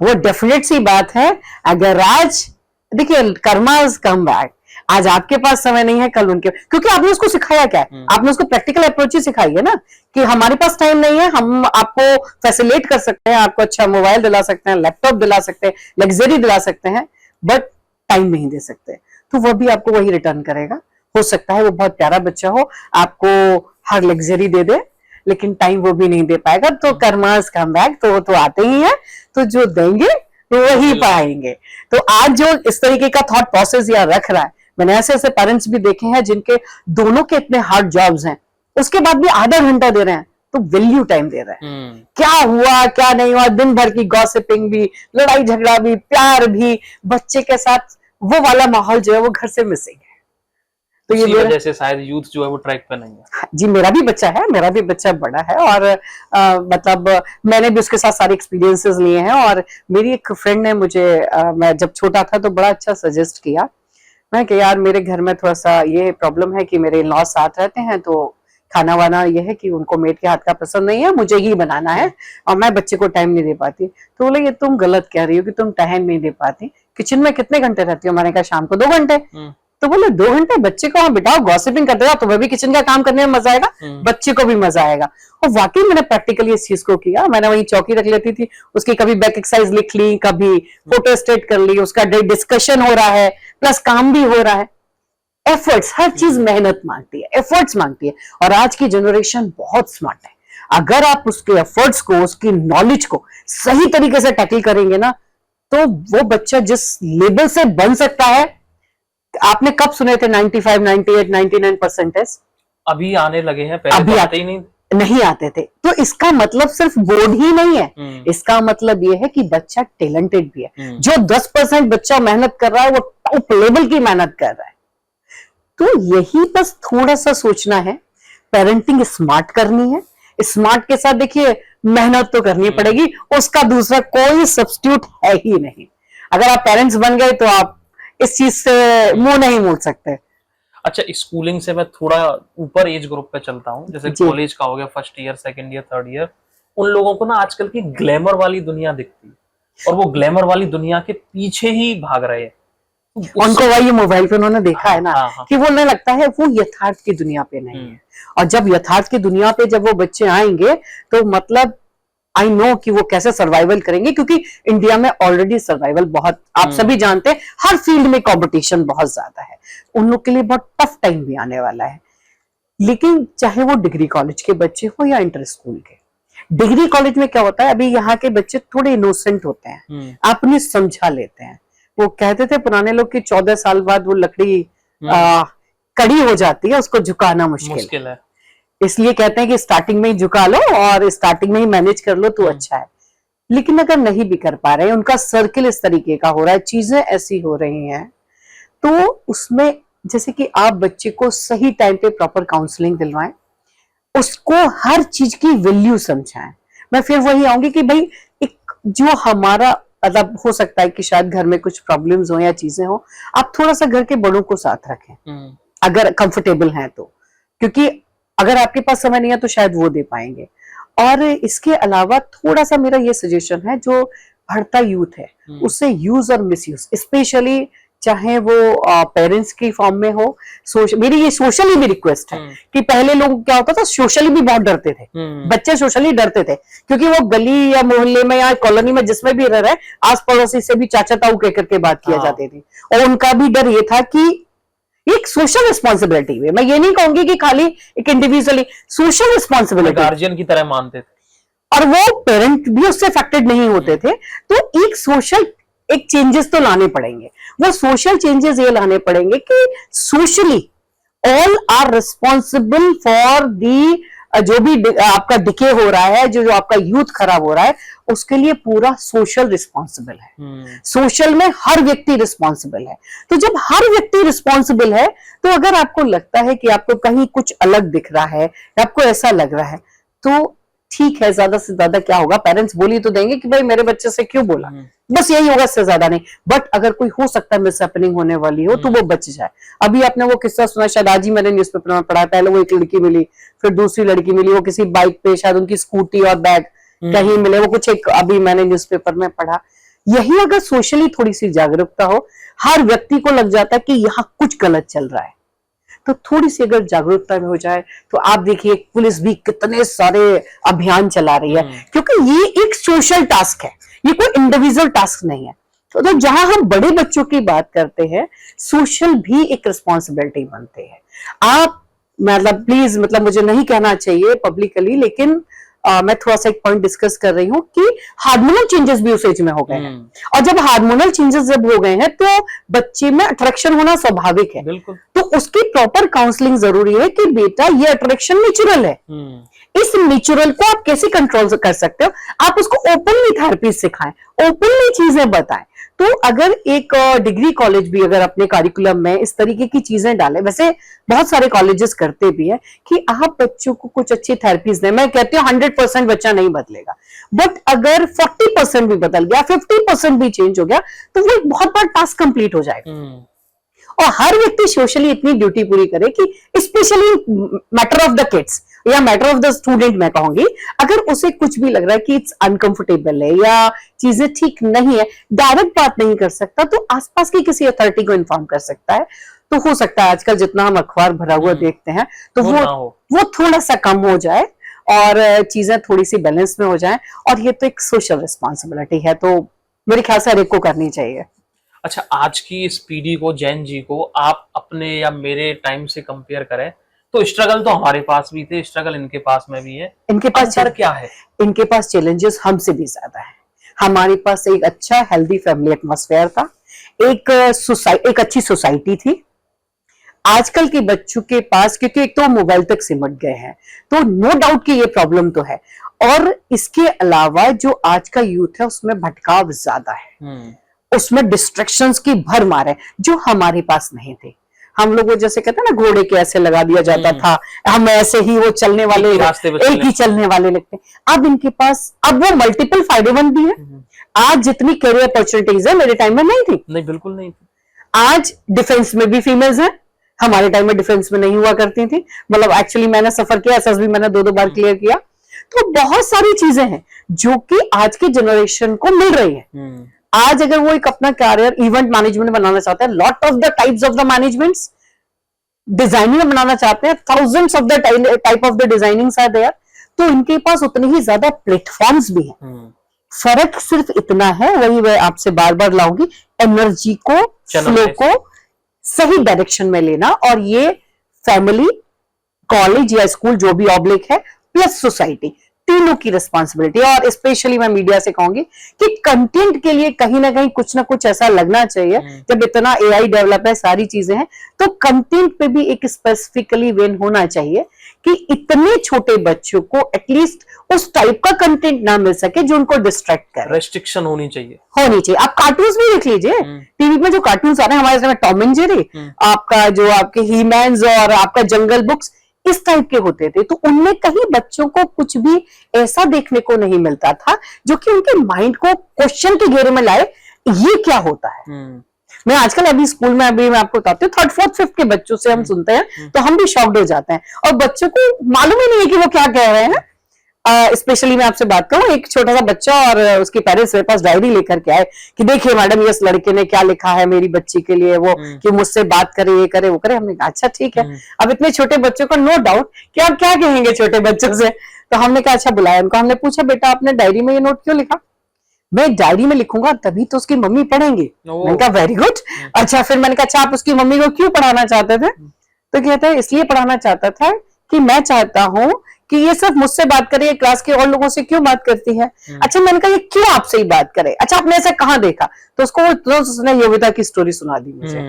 वो डेफिनेट सी बात है। अगर आज देखिए कर्मा इज कम बैक, आज आपके पास समय नहीं है, कल उनके, क्योंकि आपने उसको सिखाया क्या है, आपने उसको प्रैक्टिकल अप्रोच ही सिखाई है ना, कि हमारे पास टाइम नहीं है, हम आपको फैसिलिटेट कर सकते हैं, आपको अच्छा मोबाइल दिला सकते हैं, लैपटॉप दिला सकते हैं, लग्जरी दिला सकते हैं, बट टाइम नहीं दे सकते, तो वो भी आपको वही रिटर्न करेगा। हो सकता है वो बहुत प्यारा बच्चा हो, आपको हर लग्जरी दे दे, लेकिन टाइम वो भी नहीं दे पाएगा। तो कर्मास कम बैक, तो वो तो आते ही है, तो जो देंगे तो वही पाएंगे। तो आज जो इस तरीके का थॉट प्रोसेस या रख रहा है, मैंने ऐसे ऐसे पेरेंट्स भी देखे हैं जिनके दोनों के इतने हार्ड जॉब्स हैं, उसके बाद भी आधा घंटा दे रहे हैं, तो वैल्यू टाइम दे रहे हैं। क्या हुआ क्या नहीं हुआ, दिन भर की गॉसिपिंग भी, लड़ाई झगड़ा भी, प्यार भी, बच्चे के साथ वो वाला माहौल जो है वो घर से मिसिंग है। तो ये वजह से शायद यूथ जो है वो ट्रैक पे नहीं है। जी, मेरा भी बच्चा है, मेरा भी बच्चा बड़ा है, और मतलब मैंने भी उसके साथ सारे एक्सपीरियंसेस लिए हैं। और मेरी एक फ्रेंड ने मुझे मैं जब छोटा था तो बड़ा अच्छा सजेस्ट किया, मैं कि यार मेरे घर में थोड़ा सा ये प्रॉब्लम है कि मेरे इन-लॉज साथ रहते हैं, तो खाना वाना ये है कि उनको मेड के हाथ का पसंद नहीं है, मुझे ही बनाना है, और मैं बच्चे को टाइम नहीं दे पाती। तो बोले ये तुम गलत कह रही हो कि तुम टाइम नहीं दे पाती, किचन में कितने घंटे रहती हो? मैंने कहा शाम को 2 घंटे। तो बोले 2 घंटे बच्चे को वहां बिठाओ, गॉसिपिंग करते रहो, तुम्हें भी किचन का काम करने में मजा आएगा, बच्चे को भी मजा आएगा। और वाकई मैंने प्रैक्टिकली इस चीज को किया। मैंने वही चौकी रख लेती थी, उसकी कभी बैक एक्सरसाइज लिख ली, कभी फोटो स्टेट कर ली, उसका डिस्कशन हो रहा है, प्लस काम भी हो रहा है। एफर्ट्स, हर चीज मेहनत मांगती है, एफर्ट्स मांगती है, और आज की जनरेशन बहुत स्मार्ट है। अगर आप उसके एफर्ट्स को, उसकी नॉलेज को सही तरीके से टैकल करेंगे ना, तो वो बच्चा जिस लेवल से बन सकता है, आपने कब सुने थे 95, 98, 99%? अभी आने लगे हैं, पहले अभी तो आते ही नहीं आते थे। तो इसका मतलब सिर्फ बोर्ड ही नहीं है, इसका मतलब ये है कि बच्चा टैलेंटेड भी है। जो 10% बच्चा मेहनत कर रहा है वो टॉप लेवल की मेहनत कर रहा है। तो यही बस थोड़ा सा सोचना है, पेरेंटिंग स्मार्ट करनी है। स्मार्ट के साथ देखिए मेहनत तो करनी पड़ेगी, उसका दूसरा कोई सब्स्टिट्यूट है ही नहीं। अगर आप पेरेंट्स बन गए तो आप इस चीज से मुंह नहीं मोड़ सकते। अच्छा, स्कूलिंग से मैं थोड़ा ऊपर एज ग्रुप पे चलता हूँ, जैसे कॉलेज का हो गया, first year, second year, third year. उन लोगों को ना आजकल की ग्लैमर वाली दुनिया दिखती है, और वो ग्लैमर वाली दुनिया के पीछे ही भाग रहे हैं। उनको वही मोबाइल पे उन्होंने देखा है ना, कि वो उन्हें लगता है वो यथार्थ की दुनिया पे नहीं है। और जब यथार्थ की दुनिया पे जब वो बच्चे आएंगे, तो मतलब आई नो कि वो कैसे सर्वाइवल करेंगे, क्योंकि इंडिया में ऑलरेडी सर्वाइवल बहुत, आप सभी जानते हैं, हर फील्ड में कंपटीशन बहुत ज्यादा है। उन लोग के लिए बहुत टफ टाइम भी आने वाला है। लेकिन चाहे वो डिग्री कॉलेज के बच्चे हो या इंटर स्कूल के, डिग्री कॉलेज में क्या होता है, अभी यहाँ के बच्चे थोड़े इनोसेंट होते हैं, अपनी समझा लेते हैं। वो कहते थे पुराने लोग कि 14 साल बाद वो लकड़ी कड़ी हो जाती है, उसको झुकाना मुश्किल है। इसलिए कहते हैं कि स्टार्टिंग में ही झुका लो और स्टार्टिंग में ही मैनेज कर लो तो अच्छा है। लेकिन अगर नहीं भी कर पा रहे हैं, उनका सर्किल इस तरीके का हो रहा है, चीजें ऐसी हो रही हैं, तो उसमें जैसे कि आप बच्चे को सही टाइम पे प्रॉपर काउंसलिंग दिलवाएं, उसको हर चीज की वैल्यू समझाएं। मैं फिर वही आऊंगी कि भाई एक जो हमारा मतलब हो सकता है कि शायद घर में कुछ प्रॉब्लम्स हो या चीजें हो, आप थोड़ा सा घर के बड़ों को साथ रखें अगर कंफर्टेबल हैं तो, क्योंकि अगर आपके पास समय नहीं है तो शायद वो दे पाएंगे। और इसके अलावा थोड़ा सा मेरा ये सजेशन है, जो बढ़ता यूथ है उससे यूज और मिसयूज, स्पेशली चाहे वो पेरेंट्स की फॉर्म में हो, मेरी ये सोशली भी रिक्वेस्ट है कि पहले लोग क्या होता था, सोशली भी बहुत डरते थे, बच्चे सोशली डरते थे, क्योंकि वो गली या मोहल्ले में या कॉलोनी में जिसमें भी रह रहे, आस पड़ोसी से भी चाचा ताऊ कह करके बात किया जाती थी, और उनका भी डर ये था कि एक सोशल रिस्पॉन्सिबिलिटी है। मैं ये नहीं कहूंगी कि खाली एक इंडिविजुअली, सोशल रिस्पॉन्सिबिलिटी गार्जियन की तरह मानते थे, और वो पेरेंट भी उससे अफेक्टेड नहीं होते थे। तो एक सोशल एक चेंजेस तो लाने पड़ेंगे। वो सोशल चेंजेस ये लाने पड़ेंगे कि socially all are responsible for the जो भी आपका डिके हो रहा है, जो आपका यूथ खराब हो रहा है, उसके लिए पूरा सोशल रिस्पॉन्सिबल है। सोशल में हर व्यक्ति रिस्पॉन्सिबल है। तो जब हर व्यक्ति रिस्पॉन्सिबल है, तो अगर आपको लगता है कि आपको कहीं कुछ अलग दिख रहा है, आपको ऐसा लग रहा है, तो ठीक है, ज्यादा से ज्यादा क्या होगा, पेरेंट्स बोल ही तो देंगे कि भाई मेरे बच्चे से क्यों बोला, बस यही होगा, इससे ज्यादा नहीं। बट अगर कोई हो सकता है मिसहैपनिंग होने वाली हो, तो वो बच जाए। अभी आपने वो किस्सा सुना, शायद आज ही मैंने न्यूज़पेपर में पढ़ा, पहले वो एक लड़की मिली, फिर दूसरी लड़की मिली, वो किसी बाइक पे, शायद उनकी स्कूटी और बैग कहीं मिले, वो कुछ एक अभी मैंने न्यूज़पेपर में पढ़ा। यही अगर सोशली थोड़ी सी जागरूकता हो, हर व्यक्ति को लग जाता है कि यहाँ कुछ गलत चल रहा है, तो थोड़ी सी अगर जागरूकता में हो जाए, तो आप देखिए पुलिस भी कितने सारे अभियान चला रही है, क्योंकि ये एक सोशल टास्क है, ये कोई इंडिविजुअल टास्क नहीं है। तो जहां हम बड़े बच्चों की बात करते हैं, सोशल भी एक रिस्पॉन्सिबिलिटी बनते हैं। आप मतलब प्लीज, मतलब मुझे नहीं कहना चाहिए पब्लिकली, लेकिन मैं थोड़ा सा एक पॉइंट डिस्कस कर रही हूँ कि हार्मोनल चेंजेस भी उस एज में हो गए हैं, और जब हार्मोनल चेंजेस जब हो गए हैं, तो बच्चे में अट्रैक्शन होना स्वाभाविक है। बिल्कुल। तो उसकी प्रॉपर काउंसलिंग जरूरी है कि बेटा ये अट्रैक्शन नेचुरल है। इस नेचुरल को आप कैसे कंट्रोल कर सकते हो, आप उसको ओपनली थेरेपी सिखाएं, ओपनली चीजें बताएं। तो अगर एक डिग्री कॉलेज भी अगर अपने करिकुलम में इस तरीके की चीजें डाले, वैसे बहुत सारे कॉलेजेस करते भी हैं कि आप बच्चों को कुछ अच्छी थेरेपीज दें। मैं कहती हूँ 100% बच्चा नहीं बदलेगा, बट अगर 40% भी बदल गया, 50% भी चेंज हो गया, तो वो एक बहुत बड़ा टास्क कंप्लीट हो जाएगा। और हर व्यक्ति सोशली इतनी ड्यूटी पूरी करे कि specially matter of the kids या मैटर ऑफ द स्टूडेंट, मैं कहूंगी, अगर उसे कुछ भी लग रहा है कि इट्स अनकंफर्टेबल है या चीजें ठीक नहीं है, डायरेक्ट बात नहीं कर सकता, तो आसपास की किसी अथॉरिटी को इन्फॉर्म कर सकता है। तो हो सकता है आजकल जितना हम अखबार भरा हुआ देखते हैं, तो वो थोड़ा सा कम हो जाए और चीजें थोड़ी सी बैलेंस में हो जाए। और ये तो एक सोशल रिस्पॉन्सिबिलिटी है, तो मेरे ख्याल से हर एक को करनी चाहिए। अच्छा, आज की इस पीढ़ी को, जैन जी को, आप अपने या मेरे टाइम से कंपेयर करें, तो स्ट्रगल तो हमारे पास भी थे, स्ट्रगल इनके पास में भी है। इनके पास क्या है? इनके पास चैलेंजेस हमसे भी ज्यादा है। हमारे पास एक अच्छा हेल्दी फैमिली एटमॉस्फेयर था, एक अच्छी सोसाइटी थी। आजकल के बच्चों के पास, क्योंकि एक तो मोबाइल तक सिमट गए हैं, तो नो डाउट कि ये प्रॉब्लम तो है। और इसके अलावा जो आज का यूथ है, उसमें भटकाव ज्यादा है, उसमें डिस्ट्रैक्शंस की भरमार है, जो हमारे पास नहीं थे। हम लोग वो जैसे कहते हैं ना, घोड़े के ऐसे लगा दिया जाता था, हम ऐसे ही वो चलने वाले, एक ही चलने वाले लगते। अब इनके पास, अब वो मल्टीपल फायदेमंद भी है। आज जितनी करियर अपॉर्चुनिटीज है, मेरे टाइम में नहीं थी। नहीं, बिल्कुल नहीं थी। आज डिफेंस में भी फीमेल्स हैं, हमारे टाइम में डिफेंस में नहीं हुआ करती थी। मतलब एक्चुअली मैंने सफर किया, एसएसबी मैंने 2 बार क्लियर किया। तो बहुत सारी चीजें हैं जो कि आज की जनरेशन को मिल रही है। आज अगर वो एक अपना कैरियर इवेंट मैनेजमेंट बनाना चाहते हैं, lot of the types of the managements, designing बनाना चाहते हैं, thousands of the type of the designings are there, तो इनके पास उतनी ही ज्यादा प्लेटफॉर्म्स भी हैं। फर्क सिर्फ इतना है, वही मैं आपसे बार बार लाऊंगी, एनर्जी को, फ्लो को सही डायरेक्शन में लेना। और ये फैमिली, कॉलेज या स्कूल जो भी ऑब्लिक है, प्लस सोसाइटी, तीनों की रिस्पॉन्सिबिलिटी। और स्पेशली मैं मीडिया से कहूंगी कि कंटेंट के लिए कहीं ना कहीं कुछ ना कुछ ऐसा लगना चाहिए। जब इतना एआई डेवलप है, सारी चीजें हैं, तो कंटेंट पे भी एक स्पेसिफिकली वेन होना चाहिए कि इतने छोटे बच्चों को एटलीस्ट उस टाइप का कंटेंट ना मिल सके जो उनको डिस्ट्रैक्ट करे। रेस्ट्रिक्शन होनी चाहिए। आप कार्टून्स भी देख लीजिए, टीवी में जो कार्टून्स आ रहे हैं, हमारे समय टॉम एंड जेरी, आपका जो आपके ही-मैन्स और आपका जंगल बुक्स, इस टाइप के होते थे। तो उनमें कहीं बच्चों को कुछ भी ऐसा देखने को नहीं मिलता था जो कि उनके माइंड को क्वेश्चन के घेरे में लाए, ये क्या होता है। मैं आजकल अभी स्कूल में, अभी मैं आपको बताती हूँ, 3rd, 4th, 5th के बच्चों से हम सुनते हैं तो हम भी शॉक्ड हो जाते हैं, और बच्चों को मालूम ही नहीं है कि वो क्या कह रहे हैं। स्पेशली मैं आपसे बात करूं, एक छोटा सा बच्चा और उसके पेरेंट्स मेरे पास डायरी लेकर के आए कि देखिए मैडम, इस लड़के ने क्या लिखा है मेरी बच्ची के लिए, वो कि मुझसे बात करे, ये करे, वो करे। हमने कहा अच्छा ठीक है। अब इतने छोटे बच्चों को नो डाउट कि आप क्या कहेंगे छोटे बच्चों से, तो हमने कहा अच्छा बुलाया उनको। हमने पूछा बेटा आपने डायरी में ये नोट क्यों लिखा? मैं डायरी में लिखूंगा तभी तो उसकी मम्मी पढ़ेंगे। मैंने कहा वेरी गुड। अच्छा, फिर मैंने कहा अच्छा आप उसकी मम्मी को क्यों पढ़ाना चाहते थे? तो कहता है इसलिए पढ़ाना चाहता था कि मैं चाहता हूं कि ये सिर्फ मुझसे बात करे, क्लास के और लोगों से क्यों बात करती है। अच्छा, मैंने कहा ये क्यों आपसे ही बात करे? अच्छा, आपने ऐसा कहाँ देखा? तो उसने योगिता की स्टोरी सुना दी मुझे।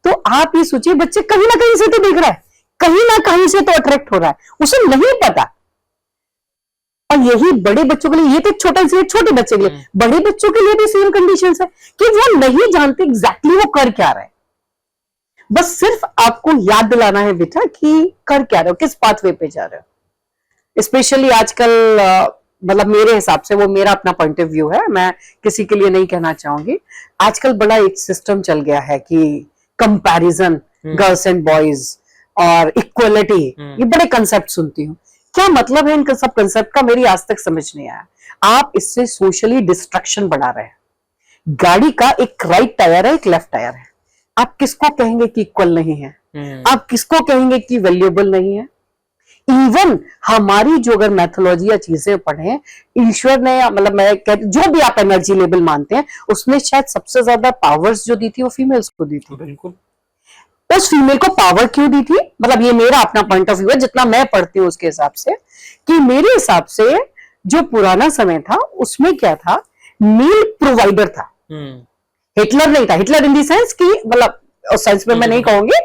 तो आप ये सोचिए, बच्चे कहीं ना कहीं से तो देख रहा है, कहीं ना कहीं से तो अट्रैक्ट हो रहा है, उसे नहीं पता और यही बड़े बच्चों के लिए, ये तो छोटा इंसिडेंट छोटे बच्चे के लिए, बड़े बच्चों के लिए भी सेम कंडीशंस है कि वो नहीं जानते एग्जैक्टली वो कर क्या रहे हैं। बस सिर्फ आपको याद दिलाना है बेटा कि कर क्या रहे हो, किस पाथवे पे जा रहे हो। स्पेशली आजकल मतलब मेरे हिसाब से, वो मेरा अपना पॉइंट ऑफ व्यू है, मैं किसी के लिए नहीं कहना चाहूंगी, आजकल बड़ा एक सिस्टम चल गया है कि कंपैरिजन, गर्ल्स एंड बॉयज और इक्वलिटी, ये बड़े कंसेप्ट सुनती हूँ। क्या मतलब है इन सब कंसेप्ट का, मेरी आज तक समझ नहीं आया। आप इससे सोशली डिस्ट्रक्शन बढ़ा रहे हैं। गाड़ी का एक राइट टायर है, एक लेफ्ट टायर है। आप किसको कहेंगे कि इक्वल नहीं है? आप किसको कहेंगे कि वैल्यूएबल नहीं है? इवन हमारी जो अगर मैथोलॉजी या चीजें पढ़े, ईश्वर ने, मतलब मैं जो भी आप एनर्जी लेवल मानते हैं, उसने शायद सबसे ज्यादा पावर्स जो दी थी वो फीमेल्स को दी थी। बिल्कुल। उस फीमेल को पावर क्यों दी थी? मतलब ये मेरा अपना पॉइंट ऑफ व्यू है, जितना मैं पढ़ती हूँ उसके हिसाब से, कि मेरे हिसाब से जो पुराना समय था उसमें क्या था, मेल प्रोवाइडर था। हिटलर नहीं था, हिटलर इन दी सेंस की, मतलब उस सेंस में मैं नहीं कहूंगी,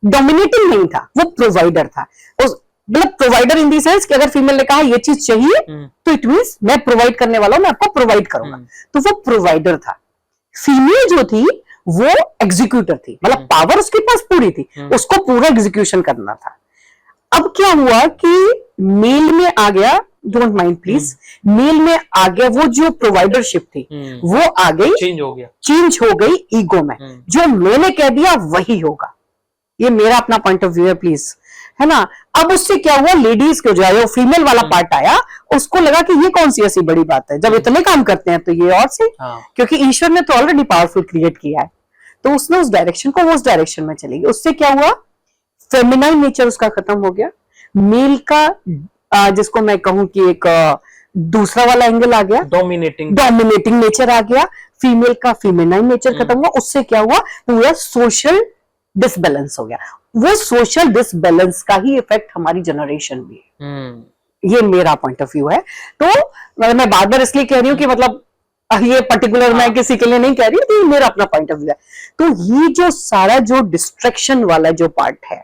डोमिनेटिंग नहीं था, वो प्रोवाइडर था। उस मतलब प्रोवाइडर इन दी सेंस कि अगर फीमेल ने कहा ये चीज चाहिए तो इट मींस मैं प्रोवाइड करने वाला हूं, मैं आपको प्रोवाइड करूंगा, तो वो प्रोवाइडर था। फीमेल जो थी वो एग्जीक्यूटर थी, मतलब पावर उसके पास पूरी थी, उसको पूरा एग्जीक्यूशन करना था। अब क्या हुआ कि मेल में आ गया, डोंट माइंड प्लीज, मेल में आ गया वो जो प्रोवाइडरशिप थी वो आ गई, चेंज हो गई ईगो में। जो मैंने कह दिया वही होगा, ये मेरा अपना पॉइंट ऑफ व्यू है प्लीज, है ना। अब उससे क्या हुआ, लेडीज को जो है फीमेल वाला पार्ट आया, उसको लगा कि ये कौन सी ऐसी बड़ी बात है, जब इतने काम करते हैं तो ये और से, क्योंकि ईश्वर ने तो ऑलरेडी पावरफुल क्रिएट किया है, तो उसने उस डायरेक्शन को, वो उस डायरेक्शन में चली गई। उससे क्या हुआ, फेमिनाइन नेचर उसका खत्म हो गया, मेल का जिसको मैं कहूं कि एक दूसरा वाला एंगल आ गया, डोमिनेटिंग नेचर आ गया, फीमेल का फेमिनाइन नेचर खत्म हुआ। उससे क्या हुआ, पूरा सोशल डिसबैलेंस हो गया। वो सोशल डिसबैलेंस का ही इफेक्ट हमारी जनरेशन में है। ये मेरा पॉइंट ऑफ व्यू है। तो मैं बार बार इसलिए कह रही हूँ कि मतलब ये पर्टिकुलर मैं किसी के लिए नहीं कह रही, तो ये मेरा अपना पॉइंट ऑफ व्यू है। तो ये जो सारा जो डिस्ट्रैक्शन वाला जो पार्ट है,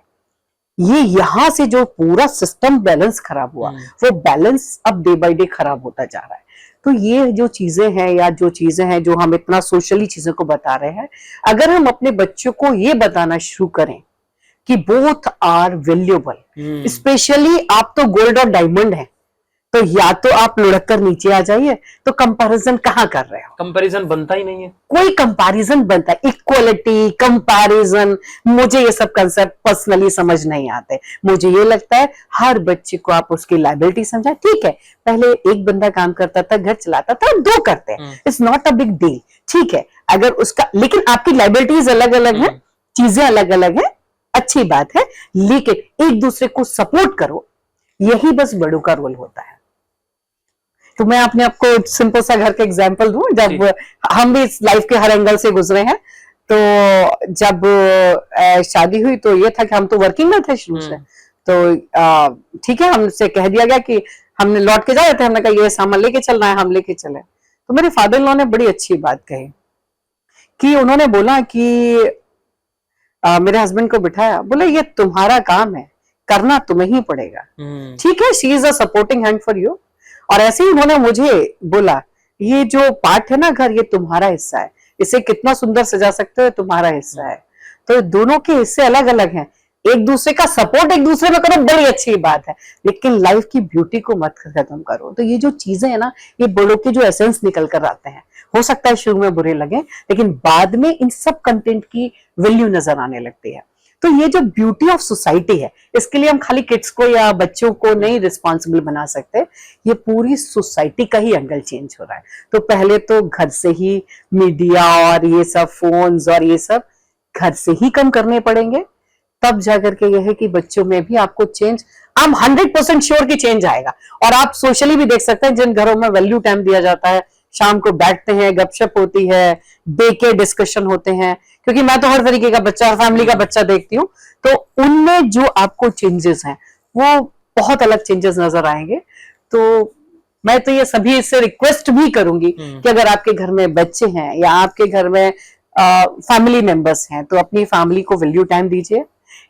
ये यहां से जो पूरा सिस्टम बैलेंस खराब हुआ, वो बैलेंस अब डे बाय डे खराब होता जा रहा है। तो ये जो चीजें हैं, या जो चीजें हैं जो हम इतना सोशली चीजों को बता रहे हैं, अगर हम अपने बच्चों को ये बताना शुरू करें कि बोथ आर वैल्यूएबल, स्पेशली आप तो गोल्ड और डायमंड है, तो या तो आप लुढ़क कर नीचे आ जाइए, तो कंपैरिजन कहाँ कर रहे हो? कंपैरिजन बनता ही नहीं है, कोई कंपैरिजन बनता है? इक्वलिटी, कंपैरिजन, मुझे ये सब कंसेप्ट पर्सनली समझ नहीं आते। मुझे ये लगता है हर बच्चे को आप उसकी लायबिलिटी समझाए। ठीक है, पहले एक बंदा काम करता था, घर चलाता था, अब 2 करते हैं, it's not a big deal. ठीक है, अगर उसका, लेकिन आपकी लायबिलिटीज अलग अलग है, चीजें अलग अलग है, अच्छी बात है, लेकिन एक दूसरे को सपोर्ट करो, यही बस बड़ों का रोल होता है। तो मैं अपने आपको सिंपल सा घर का एग्जांपल दूं, जब हम भी इस लाइफ के हर एंगल से गुजरे हैं, तो जब शादी हुई तो ये था कि हम तो वर्किंग में थे शुरू से, तो ठीक है, हमसे कह दिया गया कि हमने लौट के जा रहे थे, हमने कहा ये सामान लेके चलना है, हम लेके चले। तो मेरे फादर इन लॉ ने बड़ी अच्छी बात कही कि उन्होंने बोला कि मेरे हस्बैंड को बिठाया, बोले ये तुम्हारा काम है, करना तुम्हें ही पड़ेगा। ठीक है, she is a supporting hand for you. और ऐसे ही उन्होंने मुझे बोला, ये जो पार्ट है ना घर, ये तुम्हारा हिस्सा है, इसे कितना सुंदर सजा सकते हो, तुम्हारा हिस्सा है। तो दोनों के हिस्से अलग अलग हैं, एक दूसरे का सपोर्ट एक दूसरे में करो, बड़ी अच्छी बात है, लेकिन लाइफ की ब्यूटी को मत खत्म करो। तो ये जो चीजें है ना, ये बड़ों के जो एसेंस निकल कर आते हैं, हो सकता है शुरू में बुरे लगे, लेकिन बाद में इन सब कंटेंट की वैल्यू नजर आने लगती है। तो ये जो ब्यूटी ऑफ सोसाइटी है, इसके लिए हम खाली किड्स को या बच्चों को नहीं रिस्पॉन्सिबल बना सकते, ये पूरी सोसाइटी का ही एंगल चेंज हो रहा है। तो पहले तो घर से ही मीडिया और ये सब फोन्स और ये सब घर से ही कम करने पड़ेंगे, तब जाकर के यह है कि बच्चों में भी आपको चेंज, आप 100% श्योर कि चेंज आएगा। और आप सोशली भी देख सकते हैं, जिन घरों में वैल्यू टाइम दिया जाता है, शाम को बैठते हैं, गपशप होती है, डे के डिस्कशन होते हैं, क्योंकि मैं तो हर तरीके का बच्चा, फैमिली का बच्चा देखती हूँ, तो उनमें जो आपको चेंजेस हैं वो बहुत अलग चेंजेस नजर आएंगे। तो मैं तो ये सभी से रिक्वेस्ट भी करूंगी कि अगर आपके घर में बच्चे हैं या आपके घर में फैमिली मेंबर्स हैं, तो अपनी फैमिली को वैल्यू टाइम दीजिए,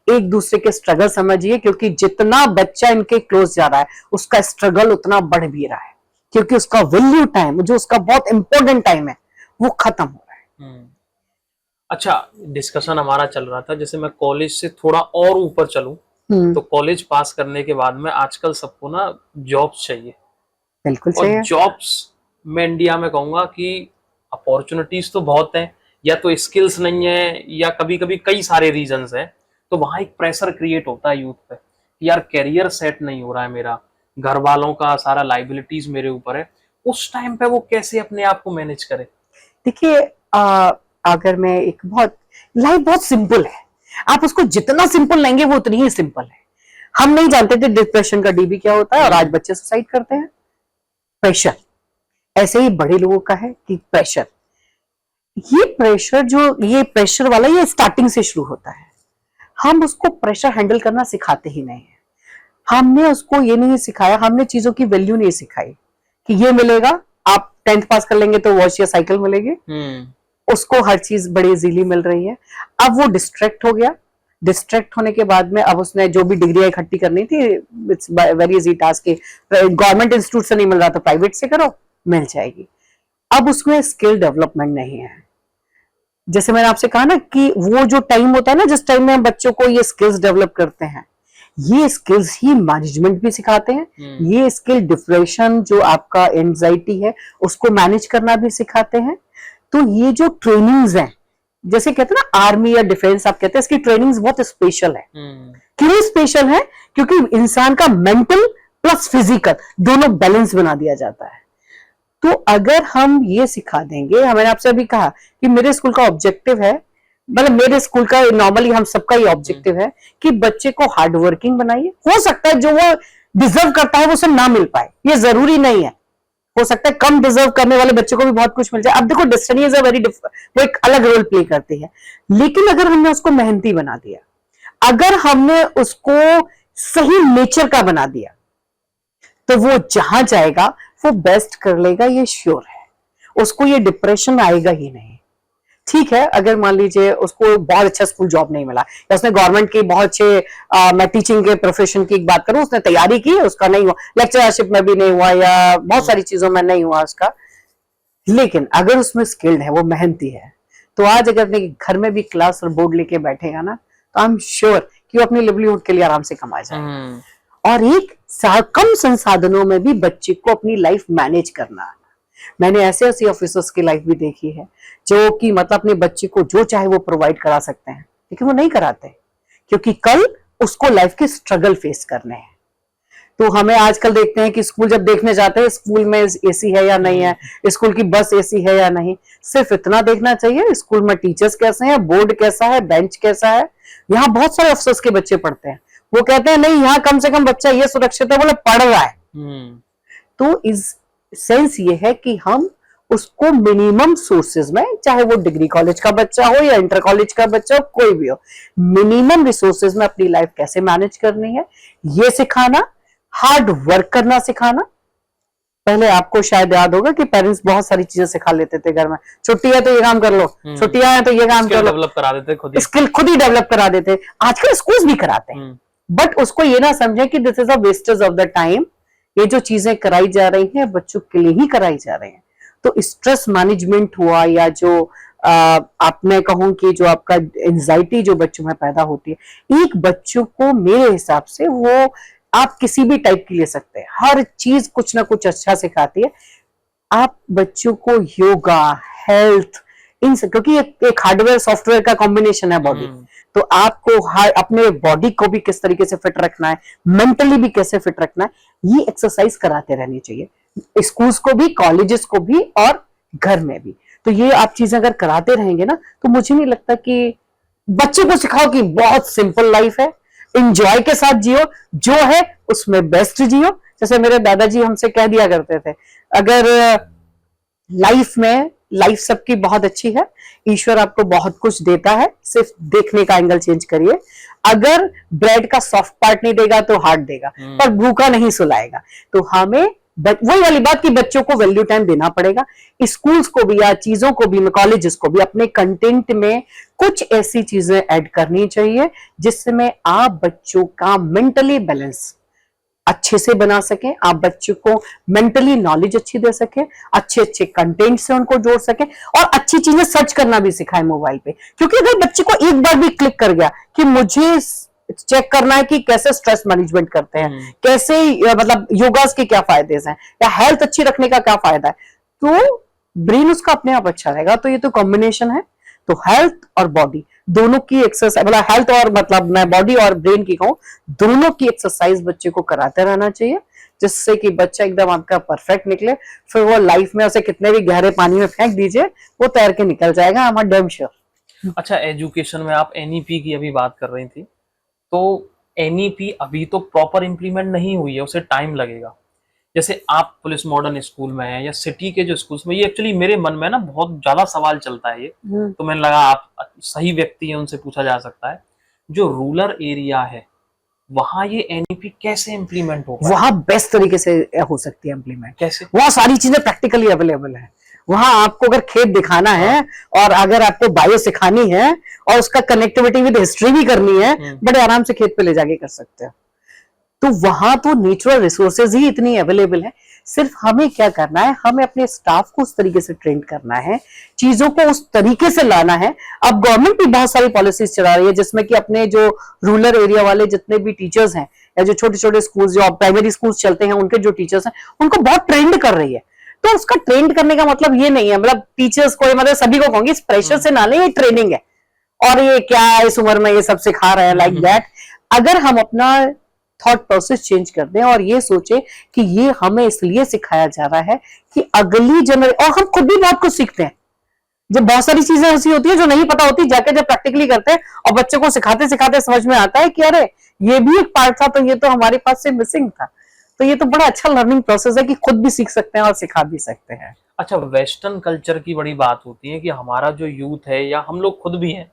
एक दूसरे के स्ट्रगल समझिए, क्योंकि जितना बच्चा इनके क्लोज जा रहा है उसका स्ट्रगल उतना बढ़ भी रहा है, क्योंकि उसका वैल्यू टाइम, जो उसका बहुत इंपॉर्टेंट टाइम है, वो खत्म हो रहा है। अच्छा, डिस्कशन हमारा चल रहा था, जैसे मैं कॉलेज से थोड़ा और ऊपर चलूं, तो कॉलेज पास करने के बाद में आजकल सबको ना जॉब्स चाहिए। बिल्कुल और चाहिए। जॉब्स में इंडिया में कहूंगा कि अपॉर्चुनिटीज तो बहुत हैं, या तो स्किल्स नहीं है, या कभी कभी कई सारे रीजंस हैं। तो वहां एक प्रेशर क्रिएट होता है यूथ पे कि यार कैरियर सेट नहीं हो रहा है मेरा, घर वालों का सारा लाइबिलिटीज मेरे ऊपर है। उस टाइम पे वो कैसे अपने आप को मैनेज करे? देखिए, अगर मैं एक बहुत, लाइफ बहुत सिंपल है, आप उसको जितना सिंपल लेंगे वो उतनी ही सिंपल है। हम नहीं जानते थे डिप्रेशन का डीबी क्या होता है, और आज बच्चे सुसाइड करते हैं। प्रेशर ऐसे ही बड़े लोगों का है कि प्रेशर, ये प्रेशर वाला ये स्टार्टिंग से शुरू होता है। हम उसको प्रेशर हैंडल करना सिखाते ही नहीं है। हमने उसको ये नहीं सिखाया, हमने चीजों की वैल्यू नहीं सिखाई कि ये मिलेगा, आप 10th पास कर लेंगे तो वॉच या साइकिल मिलेगी। उसको हर चीज बड़ी इजीली मिल रही है। अब वो डिस्ट्रैक्ट हो गया। डिस्ट्रैक्ट होने के बाद में अब उसने जो भी डिग्री इकट्ठी करनी थी, it's very easy task, government institute से नहीं मिल रहा तो प्राइवेट से करो, मिल जाएगी। अब उसमें स्किल डेवलपमेंट नहीं है। जैसे मैंने आपसे कहा ना कि वो जो टाइम होता है ना, जिस टाइम में हम बच्चों को ये स्किल्स डेवलप करते हैं, ये स्किल्स ही मैनेजमेंट भी सिखाते हैं। ये स्किल डिप्रेशन, जो आपका एंजाइटी है, उसको मैनेज करना भी सिखाते हैं। तो ये जो ट्रेनिंग्स हैं, जैसे कहते हैं ना आर्मी या डिफेंस, आप कहते हैं इसकी ट्रेनिंग्स बहुत स्पेशल है। क्यों स्पेशल है? क्योंकि इंसान का मेंटल प्लस फिजिकल दोनों बैलेंस बना दिया जाता है। तो अगर हम ये सिखा देंगे, मैंने आपसे अभी कहा कि मेरे स्कूल का ऑब्जेक्टिव है, मतलब मेरे स्कूल का नॉर्मली हम सबका ही ऑब्जेक्टिव है कि बच्चे को हार्ड वर्किंग बनाइए। हो सकता है जो वो डिजर्व करता है वो उसे ना मिल पाए, ये जरूरी नहीं है। हो सकता है कम डिजर्व करने वाले बच्चे को भी बहुत कुछ मिल जाए। अब देखो, डेस्टिनी इज अ वेरी, वो एक अलग रोल प्ले करती है। लेकिन अगर हमने उसको मेहनती बना दिया, अगर हमने उसको सही नेचर का बना दिया, तो वो जहां जाएगा वो बेस्ट कर लेगा, ये श्योर है। उसको ये डिप्रेशन आएगा ही नहीं। ठीक है, अगर मान लीजिए उसको बहुत अच्छा स्कूल जॉब नहीं मिला, या उसने गवर्नमेंट की बहुत अच्छे, मैं टीचिंग के प्रोफेशन की बात करूं, उसने तैयारी की, उसका नहीं हुआ, लेक्चरशिप में भी नहीं हुआ, या बहुत सारी चीजों में नहीं हुआ उसका, लेकिन अगर उसमें स्किल्ड है, वो मेहनती है, तो आज अगर घर में भी क्लास और बोर्ड लेके बैठेगा ना, तो आई एम श्योर कि वो अपनी लिवलीहुड के लिए आराम से कमा जाएगा। और एक कम संसाधनों में भी बच्चे को अपनी लाइफ मैनेज करना आना। मैंने ऐसे ऐसे ऑफिसर्स की लाइफ भी देखी है जो कि मतलब अपने बच्चे को जो चाहे वो प्रोवाइड करा सकते हैं, लेकिन वो नहीं कराते, क्योंकि कल उसको लाइफ के स्ट्रगल फेस करने हैं। तो हमें आजकल देखते हैं कि स्कूल जब देखने जाते हैं, स्कूल में एसी है या नहीं है, स्कूल की बस एसी है या नहीं, सिर्फ इतना देखना चाहिए स्कूल में टीचर्स कैसे हैं, बोर्ड कैसा है, बेंच कैसा है। यहाँ बहुत सारे अफसर्स के बच्चे पढ़ते हैं, वो कहते हैं नहीं यहाँ कम से कम बच्चा ये सुरक्षित है, बोले पढ़ रहा है। तो इस सेंस ये है कि हम उसको मिनिमम सोर्सेज में, चाहे वो डिग्री कॉलेज का बच्चा हो या इंटर कॉलेज का बच्चा हो, कोई भी हो, मिनिमम रिसोर्सेज में अपनी लाइफ कैसे मैनेज करनी है ये सिखाना, हार्ड वर्क करना सिखाना। पहले आपको शायद याद होगा कि पेरेंट्स बहुत सारी चीजें सिखा लेते थे घर में, छुट्टी है तो ये काम कर लो, छुट्टियां हैं तो ये काम कर लो, डेवलप करा देते, स्किल खुद ही डेवलप करा देते। आजकल स्कूल्स भी कराते हैं, बट उसको ये ना समझे कि this is a wastage of the time. ये जो चीजें कराई जा रही हैं बच्चों के लिए ही कराई जा रही हैं। तो स्ट्रेस मैनेजमेंट हुआ, या जो आप मैं कहूं कि जो आपका एंजाइटी जो बच्चों में पैदा होती है, एक बच्चों को मेरे हिसाब से वो आप किसी भी टाइप की ले सकते हैं, हर चीज कुछ ना कुछ अच्छा सिखाती है। आप बच्चों को योगा, हेल्थ, इन सब, क्योंकि एक हार्डवेयर सॉफ्टवेयर का कॉम्बिनेशन है बॉडी, तो आपको अपने बॉडी को भी किस तरीके से फिट रखना है, मेंटली भी कैसे फिट रखना है, ये एक्सरसाइज कराते रहनी चाहिए, स्कूल्स को भी, कॉलेजेस को भी और घर में भी। तो ये आप चीजें अगर कराते रहेंगे ना, तो मुझे नहीं लगता कि बच्चे को सिखाओ कि बहुत सिंपल लाइफ है, इंजॉय के साथ जियो, जो है उसमें बेस्ट जियो। जैसे मेरे दादाजी हमसे कह दिया करते थे, अगर लाइफ सबकी बहुत अच्छी है, ईश्वर आपको बहुत कुछ देता है, सिर्फ देखने का एंगल चेंज करिए। अगर ब्रेड का सॉफ्ट पार्ट नहीं देगा तो हार्ड देगा, पर भूखा नहीं सुलाएगा। तो हमें वही वाली बात कि बच्चों को वैल्यू टाइम देना पड़ेगा। स्कूल्स को भी या चीजों को भी, कॉलेजेस को भी अपने कंटेंट में कुछ ऐसी चीजें ऐड करनी चाहिए जिसमें आप बच्चों का मेंटली बैलेंस अच्छे से बना सकें, आप बच्चों को मेंटली नॉलेज अच्छी दे सकें, अच्छे अच्छे कंटेंट से उनको जोड़ सकें और अच्छी चीजें सर्च करना भी सिखाएं मोबाइल पे। क्योंकि अगर बच्चे को एक बार भी क्लिक कर गया कि मुझे चेक करना है कि कैसे स्ट्रेस मैनेजमेंट करते हैं, कैसे मतलब योगास के क्या फायदे हैं या हेल्थ अच्छी रखने का क्या फायदा है, तो ब्रेन उसका अपने आप अच्छा रहेगा। तो ये तो कॉम्बिनेशन है। तो हेल्थ और बॉडी दोनों की एक्सरसाइज, मतलब हेल्थ और मतलब मैं बॉडी और ब्रेन की कहूं, दोनों की एक्सरसाइज बच्चे को कराते रहना चाहिए, जिससे कि बच्चा एकदम आपका परफेक्ट निकले। फिर वो लाइफ में उसे कितने भी गहरे पानी में फेंक दीजिए, वो तैर के निकल जाएगा। I am damn sure. अच्छा, एजुकेशन में आप एनईपी की अभी बात कर रही थी, तो एनईपी अभी तो प्रॉपर इम्प्लीमेंट नहीं हुई है, उसे टाइम लगेगा। जैसे आप पुलिस मॉडर्न स्कूल में हैं या सिटी के जो स्कूल्स में, ये एक्चुअली मेरे मन में ना बहुत ज्यादा सवाल चलता है ये, तो मैंने लगा आप सही व्यक्ति हैं, उनसे पूछा जा सकता है। जो रूरल एरिया है वहां ये एनईपी कैसे इम्प्लीमेंट होगा? वहां बेस्ट तरीके से हो सकती है इम्प्लीमेंट। कैसे? वहां सारी चीजें प्रैक्टिकली अवेलेबल है। वहां आपको अगर खेत दिखाना है और अगर आपको बायो सिखानी है और उसका कनेक्टिविटी विद हिस्ट्री भी करनी है, बड़े आराम से खेत पे ले जाके कर सकते हो। तो वहां तो नेचुरल रिसोर्सेज ही इतनी अवेलेबल है। सिर्फ हमें क्या करना है, हमें अपने स्टाफ को उस तरीके से ट्रेन करना है, चीजों को उस तरीके से लाना है। अब गवर्नमेंट भी बहुत सारी पॉलिसीज चला रही है जिसमें कि अपने जो रूरल एरिया वाले जितने भी टीचर्स हैं या जो छोटे छोटे स्कूल्स, जो प्राइमरी स्कूल्स चलते हैं, उनके जो टीचर्स हैं उनको बहुत ट्रेंड कर रही है। तो उसका ट्रेंड करने का मतलब ये नहीं है, मतलब टीचर्स को, मतलब सभी को कहूंगी, इस प्रेशर से ना लें, ये ट्रेनिंग है और ये क्या इस उम्र में ये सब सिखा रहे हैं लाइक दैट। अगर हम अपना थॉट प्रोसेस चेंज कर दें और ये सोचे कि ये हमें इसलिए सिखाया जा रहा है कि अगली जनरेशन, और हम खुद भी बहुत कुछ सीखते हैं। जब बहुत सारी चीजें ऐसी होती है जो नहीं पता होती, जाके जब प्रैक्टिकली करते हैं और बच्चों को सिखाते सिखाते समझ में आता है कि अरे ये भी एक पार्ट था, तो ये तो हमारे पास से मिसिंग था। तो ये तो बड़ा अच्छा लर्निंग प्रोसेस है कि खुद भी सीख सकते हैं और सिखा भी सकते हैं। अच्छा, वेस्टर्न कल्चर की बड़ी बात होती है कि हमारा जो यूथ है या हम लोग खुद भी हैं,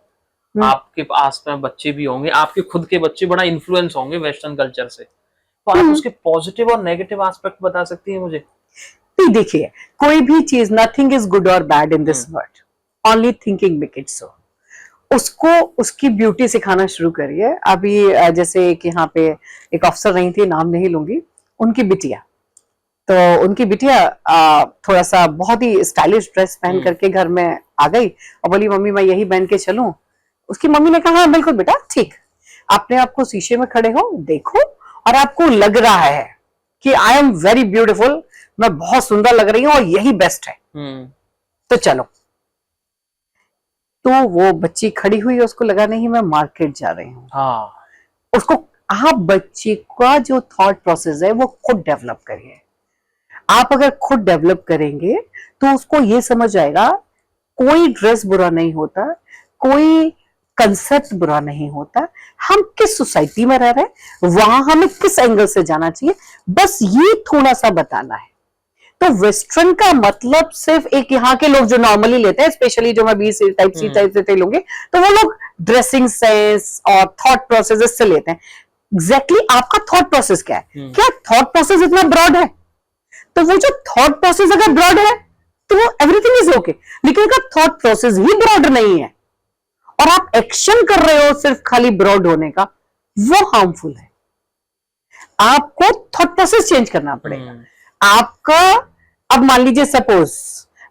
आपके पास में बच्चे भी होंगे, आपके खुद के बच्चे बड़ा इन्फ्लुएंस होंगे वेस्टर्न कल्चर से, तो आप उसके पॉजिटिव और नेगेटिव एस्पेक्ट बता सकती हैं मुझे? देखिए, कोई भी चीज, नथिंग इज गुड और bad in this world, only thinking make it so. उसको उसकी ब्यूटी सिखाना शुरू करिए। अभी जैसे कि यहाँ पे एक अफसर रही थी, नाम नहीं लूंगी, उनकी बिटिया, तो उनकी बिटिया थोड़ा सा बहुत ही स्टाइलिश ड्रेस पहन करके घर में आ गई और बोली मम्मी मैं यही पहन के चलूं। उसकी मम्मी ने कहा हाँ बिल्कुल बेटा ठीक, अपने आप को शीशे में खड़े हो, देखो और आपको लग रहा है कि आई एम वेरी ब्यूटीफुल, मैं बहुत सुंदर लग रही हूं और यही बेस्ट है, तो चलो। तो वो बच्ची खड़ी हुई, उसको लगा नहीं मैं मार्केट जा रही हूँ। हाँ, उसको, आप बच्चे का जो थॉट प्रोसेस है वो खुद डेवलप करिए। आप अगर खुद डेवलप करेंगे तो उसको ये समझ आएगा कोई ड्रेस बुरा नहीं होता, कोई कंसेप्ट बुरा नहीं होता, हम किस सोसाइटी में रह रहे हैं, वहां हमें किस एंगल से जाना चाहिए, बस ये थोड़ा सा बताना है। तो वेस्टर्न का मतलब सिर्फ एक यहाँ के लोग जो नॉर्मली लेते हैं, स्पेशली जो मैं सी टाइप से लूंगी, तो वो लोग ड्रेसिंग सेंस और थॉट प्रोसेस इससे लेते हैं। एग्जैक्टली आपका थॉट प्रोसेस क्या है? क्या थॉट प्रोसेस इतना ब्रॉड है? तो वो जो थॉट प्रोसेस अगर ब्रॉड है तो वो एवरीथिंग इज ओके, लेकिन अगर थॉट प्रोसेस ही ब्रॉड नहीं है और आप एक्शन कर रहे हो सिर्फ खाली ब्रॉड होने का, वो हार्मफुल है। आपको थॉट प्रोसेस चेंज करना पड़ेगा आपका। अब मान लीजिए सपोज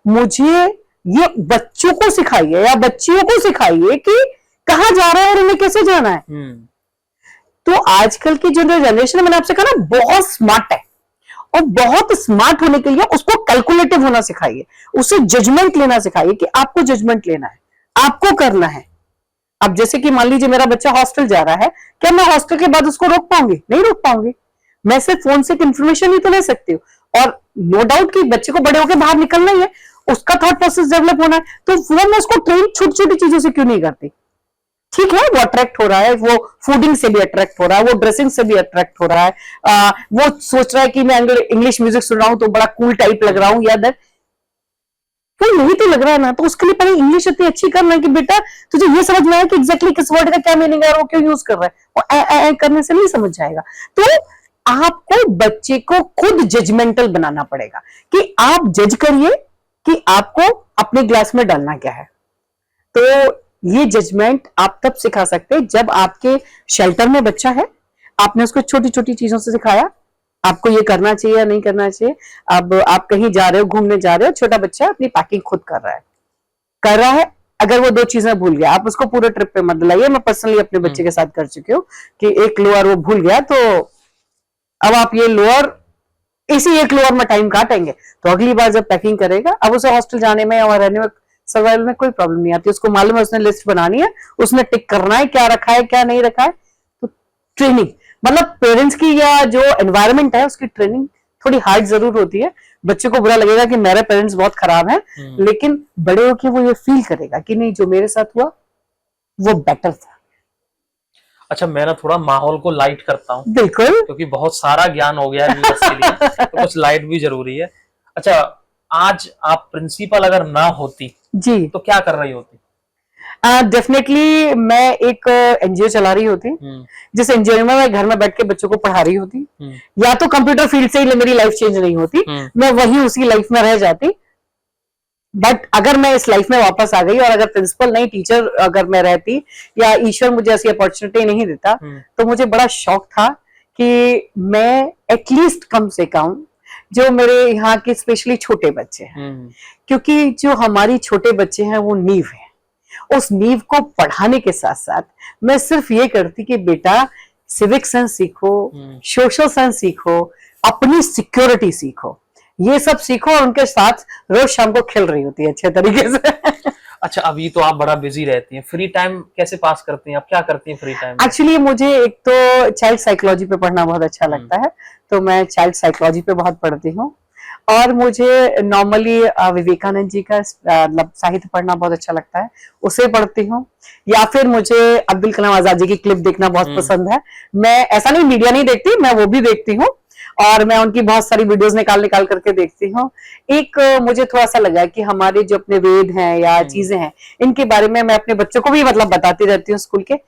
मुझे ये बच्चों को सिखाइए या बच्चियों को सिखाइए कि कहां जा रहा है और उन्हें कैसे जाना है, तो आजकल की जो जनरेशन, मैंने आपसे कहा ना, बहुत स्मार्ट है और बहुत स्मार्ट होने के लिए उसको कैलकुलेटिव होना सिखाइए, उसे जजमेंट लेना सिखाइए कि आपको जजमेंट लेना है, आपको करना है। अब जैसे कि मान लीजिए मेरा बच्चा हॉस्टल जा रहा है, क्या मैं हॉस्टल के बाद उसको रोक पाऊंगी? नहीं रोक पाऊंगी। मैं सिर्फ फोन से इन्फॉर्मेशन ही तो ले सकती हूँ, और नो डाउट कि बच्चे को बड़े होकर बाहर निकलना ही है, उसका थॉट प्रोसेस डेवलप होना है, तो वो मैं उसको ट्रेन छोटी छोटी चीजों से क्यों नहीं करती? ठीक है, वो अट्रैक्ट हो रहा है, वो फूडिंग से भी अट्रैक्ट हो रहा है, वो ड्रेसिंग से भी अट्रैक्ट हो रहा है, वो सोच रहा है कि मैं इंग्लिश म्यूजिक सुन रहा हूं तो बड़ा कूल टाइप लग रहा हूं, या कोई नहीं तो लग रहा है ना, तो उसके लिए पहले इंग्लिश इतनी अच्छी करना है कि बेटा तुझे ये समझ में आए कि एग्जैक्टली किस वर्ड का क्या मीनिंग है और वो क्यों यूज कर रहा है। वो करने से नहीं समझ जाएगा। तो आपको बच्चे को खुद जजमेंटल बनाना पड़ेगा कि आप जज करिए कि आपको अपने ग्लास में डालना क्या है। तो ये जजमेंट आप तब सिखा सकते हैं जब आपके शेल्टर में बच्चा है, आपने उसको छोटी छोटी चीजों से सिखाया, आपको ये करना चाहिए या नहीं करना चाहिए। अब आप कहीं जा रहे हो, घूमने जा रहे हो, छोटा बच्चा अपनी पैकिंग खुद कर रहा है, अगर वो 2 चीजें भूल गया, आप उसको पूरे ट्रिप पे मत दिलाइए। मैं पर्सनली अपने बच्चे के साथ कर चुकी हूँ कि एक लोअर वो भूल गया, तो अब आप ये लोअर इसी एक लोअर में टाइम काटेंगे, तो अगली बार जब पैकिंग करेगा, अब उसे हॉस्टल जाने में और रहने में, सर्वाइवल में कोई प्रॉब्लम नहीं आती। उसको मालूम है, उसने लिस्ट बनानी है, उसने टिक करना है क्या रखा है क्या नहीं रखा है। तो ट्रेनिंग मतलब पेरेंट्स की या जो एनवायरनमेंट है उसकी ट्रेनिंग थोड़ी हार्ड जरूर होती है। बच्चे को बुरा लगेगा कि मेरे पेरेंट्स बहुत खराब हैं, लेकिन बड़े होके वो ये फील करेगा कि नहीं, जो मेरे साथ हुआ वो बेटर था। अच्छा, मैं ना थोड़ा माहौल को लाइट करता हूँ, बिल्कुल, क्योंकि बहुत सारा ज्ञान हो गया है व्यूअर्स के लिए, तो कुछ लाइट भी जरूरी है। अच्छा, आज आप प्रिंसिपल अगर ना होती जी, तो क्या कर रही होती? डेफिनेटली मैं एक एनजीओ चला रही होती, जिस एनजीओ में मैं घर में बैठ के बच्चों को पढ़ा रही होती, या तो कंप्यूटर फील्ड से ही मेरी लाइफ चेंज नहीं होती, मैं वही उसी लाइफ में रह जाती। बट अगर मैं इस लाइफ में वापस आ गई और अगर प्रिंसिपल नहीं, टीचर अगर मैं रहती, या ईश्वर मुझे ऐसी अपॉर्चुनिटी नहीं देता, तो मुझे बड़ा शौक था कि मैं एटलीस्ट कम से कम जो मेरे यहाँ के स्पेशली छोटे बच्चे हैं, क्योंकि जो हमारी छोटे बच्चे हैं वो नींव है, उस नींव को पढ़ाने के साथ साथ मैं सिर्फ ये करती कि बेटा सिविक सेंस सीखो, सोशल सेंस सीखो, अपनी सिक्योरिटी सीखो, ये सब सीखो, और उनके साथ रोज शाम को खेल रही होती है अच्छे तरीके से। अच्छा, अभी तो आप बड़ा बिजी रहती हैं, फ्री टाइम कैसे पास करती हैं, आप क्या करती हैं फ्री टाइम? एक्चुअली मुझे एक तो चाइल्ड साइकोलॉजी पे पढ़ना बहुत अच्छा लगता है, तो मैं चाइल्ड साइकोलॉजी पे बहुत पढ़ती हूँ। और मुझे नॉर्मली विवेकानंद जी का मतलब साहित्य पढ़ना बहुत अच्छा लगता है, उसे पढ़ती हूँ। या फिर मुझे अब्दुल कलाम आजाद जी की क्लिप देखना बहुत पसंद है। मैं ऐसा नहीं मीडिया नहीं देखती, मैं वो भी देखती हूँ, और मैं उनकी बहुत सारी वीडियोस निकाल करके देखती हूँ। एक मुझे थोड़ा सा लगा कि हमारे जो अपने वेद हैं या चीजें हैं, इनके बारे में मैं अपने बच्चों को भी मतलब बताती रहती हूँ स्कूल के,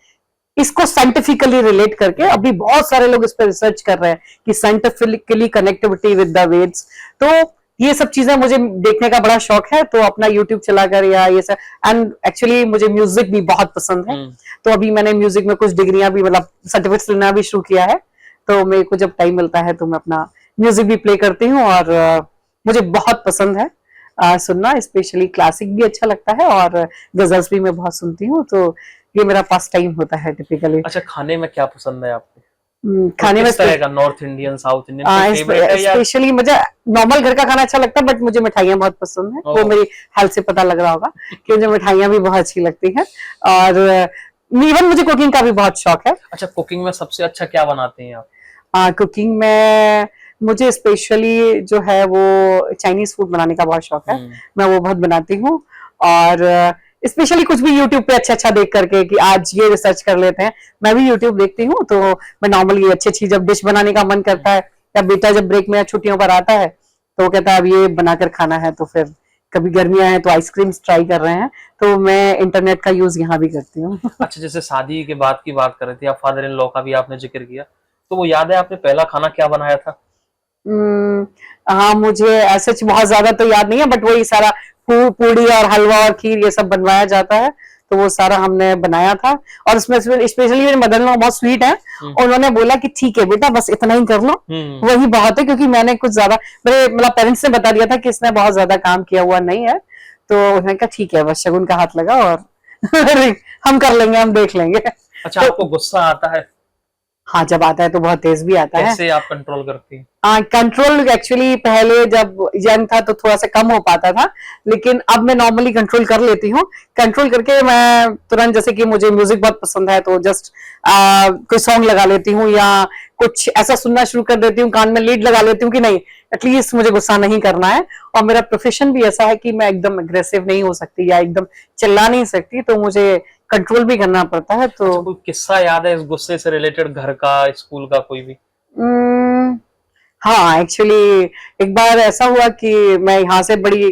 इसको साइंटिफिकली रिलेट करके। अभी बहुत सारे लोग इस पर रिसर्च कर रहे हैं कि scientifically connectivity with the Vedas. तो ये सब चीजें मुझे देखने का बड़ा शौक है, तो अपना यूट्यूब चलाकर या ये सब। एंड एक्चुअली मुझे म्यूजिक भी बहुत पसंद है, तो अभी मैंने म्यूजिक में कुछ डिग्रियां भी मतलब सर्टिफिकेट्स लेना भी शुरू किया है। तो मेरे को जब टाइम मिलता है तो मैं अपना म्यूजिक भी प्ले करती हूँ, और मुझे बहुत पसंद है सुनना, स्पेशली क्लासिक भी अच्छा लगता है, और गजल्स भी मैं बहुत सुनती हूँ। तो ये मेरा पास टाइम होता है टिपिकली। अच्छा, खाने में क्या पसंद है आपको? खाने में किस तरह का, north Indian, south Indian, favourite है या? स्पेशली मुझे नॉर्मल घर का खाना अच्छा लगता है, बट मुझे मिठाइयाँ बहुत पसंद है। वो मेरी हेल्थ से पता लग रहा होगा कि मुझे मिठाइयाँ भी बहुत अच्छी लगती हैं, और इवन मुझे कुकिंग का भी बहुत शौक है। अच्छा, कुकिंग में सबसे अच्छा क्या बनाते हैं आप? कुकिंग में मुझे स्पेशली जो है वो चाइनीज फूड बनाने का बहुत शौक है, मैं वो बहुत बनाती हूँ। और स्पेशली कुछ भी यूट्यूब पे अच्छा देख करके कि आज ये रिसर्च कर लेते हैं, मैं भी यूट्यूब देखती हूँ। तो मैं नॉर्मली अच्छी जब डिश बनाने का मन करता है, या बेटा जब ब्रेक में या छुट्टियों पर आता है तो वो कहता है अब ये बनाकर खाना है, तो फिर कभी गर्मियां हैं तो आइसक्रीम्स ट्राई कर रहे हैं, तो मैं इंटरनेट का यूज यहाँ भी करती हूँ। अच्छा, जैसे शादी के बाद की बात कर रही थी आप, फादर इन लॉ का भी आपने जिक्र किया, तो वो याद है आपने पहला खाना क्या बनाया था? हाँ, मुझे ऐसे बहुत ज्यादा तो याद नहीं है, बट वही सारा पूड़ी और हलवा और खीर ये सब बनवाया जाता है, तो वो सारा हमने बनाया था। और उसमें स्पेशली मेरे मदर इन लॉ बहुत स्वीट है, और उन्होंने बोला कि ठीक है बेटा बस इतना ही कर लो, वही बहुत है, क्योंकि मैंने कुछ ज्यादा, मेरे मतलब पेरेंट्स ने बता दिया था कि इसने बहुत ज्यादा काम किया हुआ नहीं है, तो उन्होंने कहा ठीक है, बस शगुन का हाथ लगा और हम कर लेंगे, हम देख लेंगे। अच्छा, आपको गुस्सा आता है? हाँ, जब आता है तो बहुत तेज भी आता है। कैसे आप कंट्रोल करती हैं? कंट्रोल एक्चुअली पहले जब यंग था तो थोड़ा सा कम हो पाता था, लेकिन अब मैं नॉर्मली कंट्रोल कर लेती हूँ। कंट्रोल करके मैं तुरंत, जैसे कि मुझे म्यूजिक बहुत पसंद है, तो जस्ट कोई सॉन्ग लगा लेती हूँ, या कुछ ऐसा सुनना शुरू कर देती हूँ, कान में लीड लगा लेती हूँ कि नहीं, एटलीस्ट मुझे गुस्सा नहीं करना है। और मेरा प्रोफेशन भी ऐसा है कि मैं एकदम अग्रेसिव नहीं हो सकती या एकदम चिल्ला नहीं सकती, तो मुझे कंट्रोल भी करना पड़ता है। तो अच्छा, कोई किस्सा याद है इस गुस्से से रिलेटेड, घर का, स्कूल का, कोई भी? हाँ, एक्चुअली एक बार ऐसा हुआ कि मैं यहाँ से बड़ी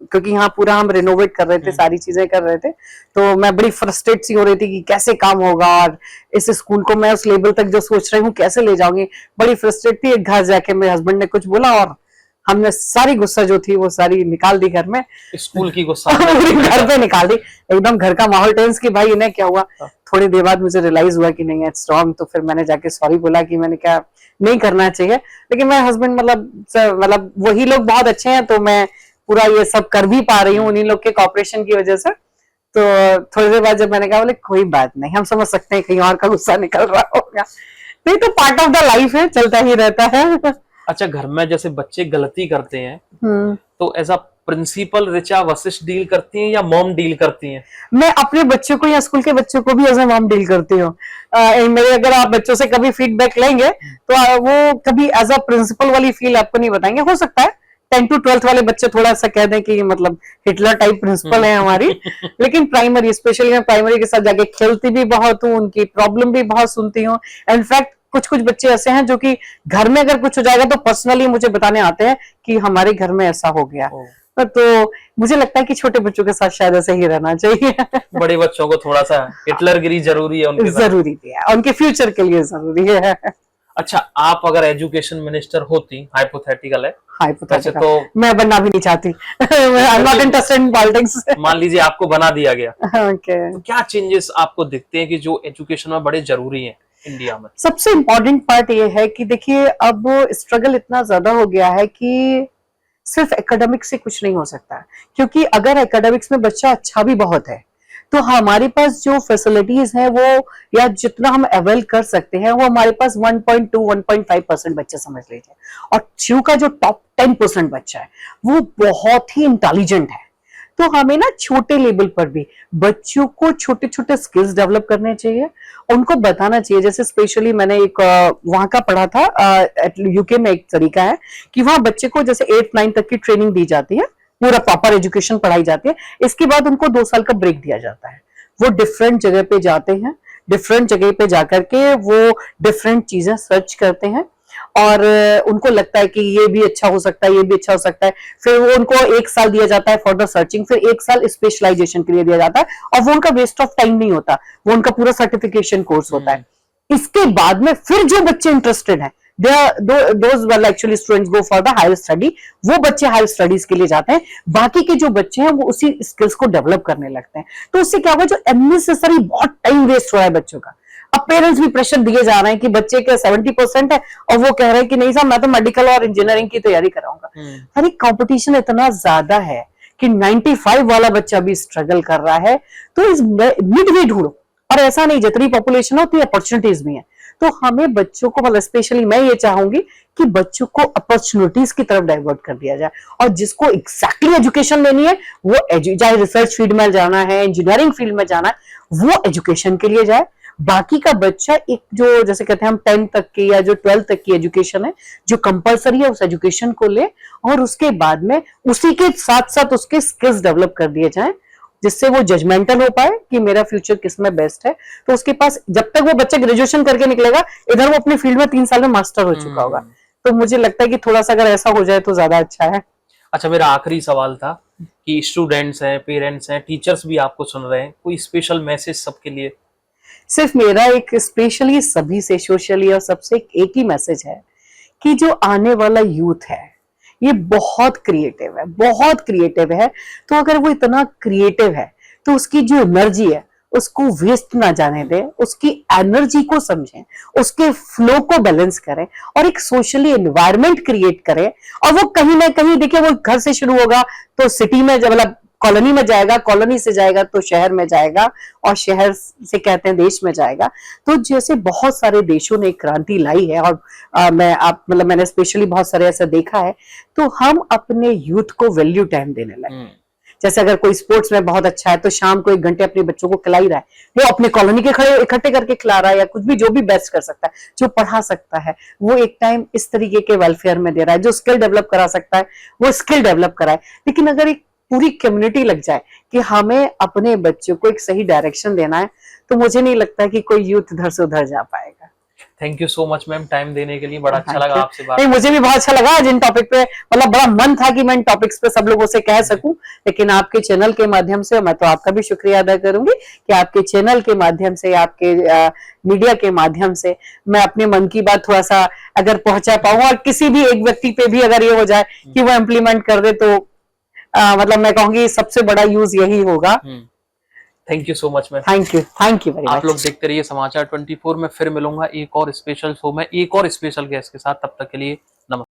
क्योंकि यहाँ पूरा हम रिनोवेट कर रहे थे, सारी चीजें कर रहे थे, तो मैं बड़ी फ्रस्ट्रेट सी हो रही थी कि कैसे काम होगा, और इस स्कूल को मैं उस लेवल तक जो सोच रही हूँ कैसे ले जाऊंगी, बड़ी फ्रस्ट्रेट थी। एक घर जाके मेरे हस्बैंड ने कुछ बोला और हमने सारी गुस्सा जो थी वो सारी निकाल दी घर में, स्कूल की गुस्सा पूरी घर पे निकाल दी, एकदम घर का माहौल टेंस कि भाई इन्हें क्या हुआ। थोड़ी देर बाद मुझे रियलाइज हुआ कि नहीं इट्स रॉन्ग, तो फिर मैंने जाके सॉरी बोला कि मैंने क्या नहीं करना चाहिए। लेकिन मेरे हस्बैंड मतलब वही लोग बहुत अच्छे हैं, तो मैं पूरा ये सब कर भी पा रही हूँ उन्हीं लोग के कॉपरेशन की वजह से। तो थोड़ी देर बाद जब मैंने कहा बोले कोई बात नहीं, हम समझ सकते हैं कहीं और का गुस्सा निकल रहा होगा, नहीं तो पार्ट ऑफ द लाइफ है, चलता ही रहता है। अच्छा, घर में जैसे बच्चे गलती करते हैं तो as a principal Richa Vashishtha deal करती हैं या मॉम डील करती हैं? मैं अपने बच्चों को या स्कूल के बच्चों को भी एज ए मॉम डील करती हूँ। मेरे अगर आप बच्चों से कभी फीडबैक लेंगे तो वो कभी एज अ प्रिंसिपल वाली फील आपको नहीं बताएंगे। हो सकता है 10 to 12th वाले बच्चे थोड़ा सा कह दें कि मतलब हिटलर टाइप प्रिंसिपल है हमारी, लेकिन प्राइमरी, स्पेशली मैं प्राइमरी के साथ जाके खेलती भी बहुत हूँ, उनकी प्रॉब्लम भी बहुत सुनती हूँ। इनफैक्ट कुछ कुछ बच्चे ऐसे हैं जो कि घर में अगर कुछ हो जाएगा तो पर्सनली मुझे बताने आते हैं कि हमारे घर में ऐसा हो गया। तो मुझे लगता है कि छोटे बच्चों के साथ शायद ऐसे ही रहना चाहिए। बड़े बच्चों को थोड़ा सा हिटलरगिरी जरूरी है उनके साथ। जरूरी भी है, उनके फ्यूचर के लिए जरूरी है। अच्छा, आप अगर एजुकेशन मिनिस्टर होती, हाइपोथेटिकल है वैसे तो, मैं बनना भी नहीं चाहती। I am not interested in politics. मान लीजिए आपको बना दिया गया, okay. तो क्या चेंजेस आपको दिखते हैं कि जो एजुकेशन में बड़े जरूरी हैं इंडिया में? सबसे इम्पोर्टेंट पार्ट ये है कि देखिए अब स्ट्रगल इतना ज्यादा हो गया है कि सिर्फ एकेडमिक्स से कुछ नहीं हो सकता, क्योंकि अगर एकेडमिक्स में बच्चा अच्छा भी बहुत है तो हमारे पास जो फैसिलिटीज है वो या जितना हम अवेल कर सकते हैं वो हमारे पास 1.2-1.5% बच्चे समझ लीजिए, और च्यू का जो टॉप 10% बच्चा है वो बहुत ही इंटेलिजेंट है। तो हमें ना छोटे लेवल पर भी बच्चों को छोटे छोटे स्किल्स डेवलप करने चाहिए, उनको बताना चाहिए। जैसे स्पेशली मैंने एक वहां का पढ़ा था, यूके में एक तरीका है कि वहां बच्चे को जैसे 8-9 तक की ट्रेनिंग दी जाती है, पूरा प्रॉपर एजुकेशन पढ़ाई जाती है, इसके बाद उनको 2 साल का ब्रेक दिया जाता है। वो डिफरेंट जगह पे जाते हैं, डिफरेंट जगह पे जाकर के वो डिफरेंट चीजें सर्च करते हैं, और उनको लगता है कि ये भी अच्छा हो सकता है, ये भी अच्छा हो सकता है। फिर वो उनको 1 साल दिया जाता है फॉर द सर्चिंग, फिर 1 साल स्पेशलाइजेशन के लिए दिया जाता है, और वो उनका वेस्ट ऑफ टाइम नहीं होता, वो उनका पूरा सर्टिफिकेशन कोर्स होता है। इसके बाद में फिर जो बच्चे इंटरेस्टेड हैं, those well actually students go for the higher study, वो बच्चे हायर स्टडीज के लिए जाते हैं, बाकी के जो बच्चे हैं वो उसी स्किल्स को डेवलप करने लगते हैं। तो उससे क्या होगा, जो अननेसेसरी बहुत टाइम वेस्ट हो रहा है बच्चों का, अब पेरेंट्स भी प्रेशर दिए जा रहे हैं कि बच्चे के 70% है और वो कह रहे हैं कि नहीं साहब मैं तो मेडिकल और इंजीनियरिंग की तैयारी कराऊंगा। अरे कंपटीशन इतना ज्यादा है कि 95 वाला बच्चा भी स्ट्रगल कर रहा है, तो इस मिड वे ढूंढो, और ऐसा नहीं जितनी पॉपुलेशन हो उतनी अपॉर्चुनिटीज भी है। तो हमें बच्चों को मतलब स्पेशली मैं ये चाहूंगी कि बच्चों को अपॉर्चुनिटीज की तरफ डाइवर्ट कर दिया जाए, और जिसको एग्जैक्टली एजुकेशन लेनी है वो चाहे रिसर्च फील्ड में जाना है, इंजीनियरिंग फील्ड में जाना है, वो एजुकेशन के लिए जाए। बाकी का बच्चा एक जो जैसे कहते हैं हम 10 तक की या जो 12 तक की एजुकेशन है जो कंपलसरी है उस एजुकेशन को ले, और उसके बाद में उसी के साथ साथ उसके स्किल्स डेवलप कर दिए जाएं, जिससे वो जजमेंटल हो पाए कि मेरा फ्यूचर किस में बेस्ट है। तो उसके पास जब तक वो बच्चा ग्रेजुएशन करके निकलेगा, इधर वो अपनी फील्ड में 3 साल में मास्टर हो चुका होगा। तो मुझे लगता है कि थोड़ा सा अगर ऐसा हो जाए तो ज्यादा अच्छा है। अच्छा, मेरा आखिरी सवाल था कि स्टूडेंट्स हैं, पेरेंट्स हैं, टीचर्स भी आपको सुन रहे हैं, कोई स्पेशल मैसेज सबके लिए? सिर्फ मेरा एक स्पेशली सभी से सोशली और सबसे एक ही मैसेज है कि जो आने वाला यूथ है ये बहुत क्रिएटिव है, बहुत क्रिएटिव है। तो अगर वो इतना क्रिएटिव है तो उसकी जो एनर्जी है उसको वेस्ट ना जाने दें, उसकी एनर्जी को समझें, उसके फ्लो को बैलेंस करें, और एक सोशली एनवायरनमेंट क्रिएट करें। और वो कहीं ना कहीं देखिए वो घर से शुरू होगा तो सिटी में जब मतलब कॉलोनी में जाएगा, कॉलोनी से जाएगा तो शहर में जाएगा, और शहर से कहते हैं देश में जाएगा। तो जैसे बहुत सारे देशों ने क्रांति लाई है, और मैंने स्पेशली बहुत सारे ऐसा देखा है, तो हम अपने यूथ को वैल्यू टाइम देने लगे। जैसे अगर कोई स्पोर्ट्स में बहुत अच्छा है तो शाम को 1 घंटे अपने बच्चों को खिला ही रहा है, वो अपने कॉलोनी के खड़े इकट्ठे करके खिला रहा है, या कुछ भी जो भी बेस्ट कर सकता है, जो पढ़ा सकता है वो एक टाइम इस तरीके के वेलफेयर में दे रहा है, जो स्किल डेवलप करा सकता है वो स्किल डेवलप कराए। लेकिन अगर एक पूरी कम्युनिटी लग जाए कि हमें अपने बच्चों को एक सही डायरेक्शन देना है, तो मुझे नहीं लगता कि कोई यूथ इधर से उधर जा पाएगा। Thank you so much ma'am time देने के लिए, बड़ा अच्छा Thank लगा you. आपसे बात। नहीं, मुझे भी बहुत अच्छा लगा आज इन टॉपिक पे, मतलब बड़ा मन था कि मैं इन टॉपिक्स पे सब लोगों से कह सकूं, लेकिन आपके चैनल के माध्यम से मैं तो आपका भी शुक्रिया अदा करूंगी कि आपके चैनल के माध्यम से, आपके मीडिया के माध्यम से मैं अपने मन की बात थोड़ा सा अगर पहुंचा पाऊं, और किसी भी एक व्यक्ति पे भी अगर ये हो जाए कि वो इम्प्लीमेंट कर दे, तो मतलब मैं कहूंगी सबसे बड़ा यूज यही होगा। Thank you so much ma'am. Thank you very much. आप लोग देखते रहिए समाचार 24 में, फिर मिलूंगा एक और स्पेशल शो में एक और स्पेशल गेस्ट के साथ। तब तक के लिए नमस्कार।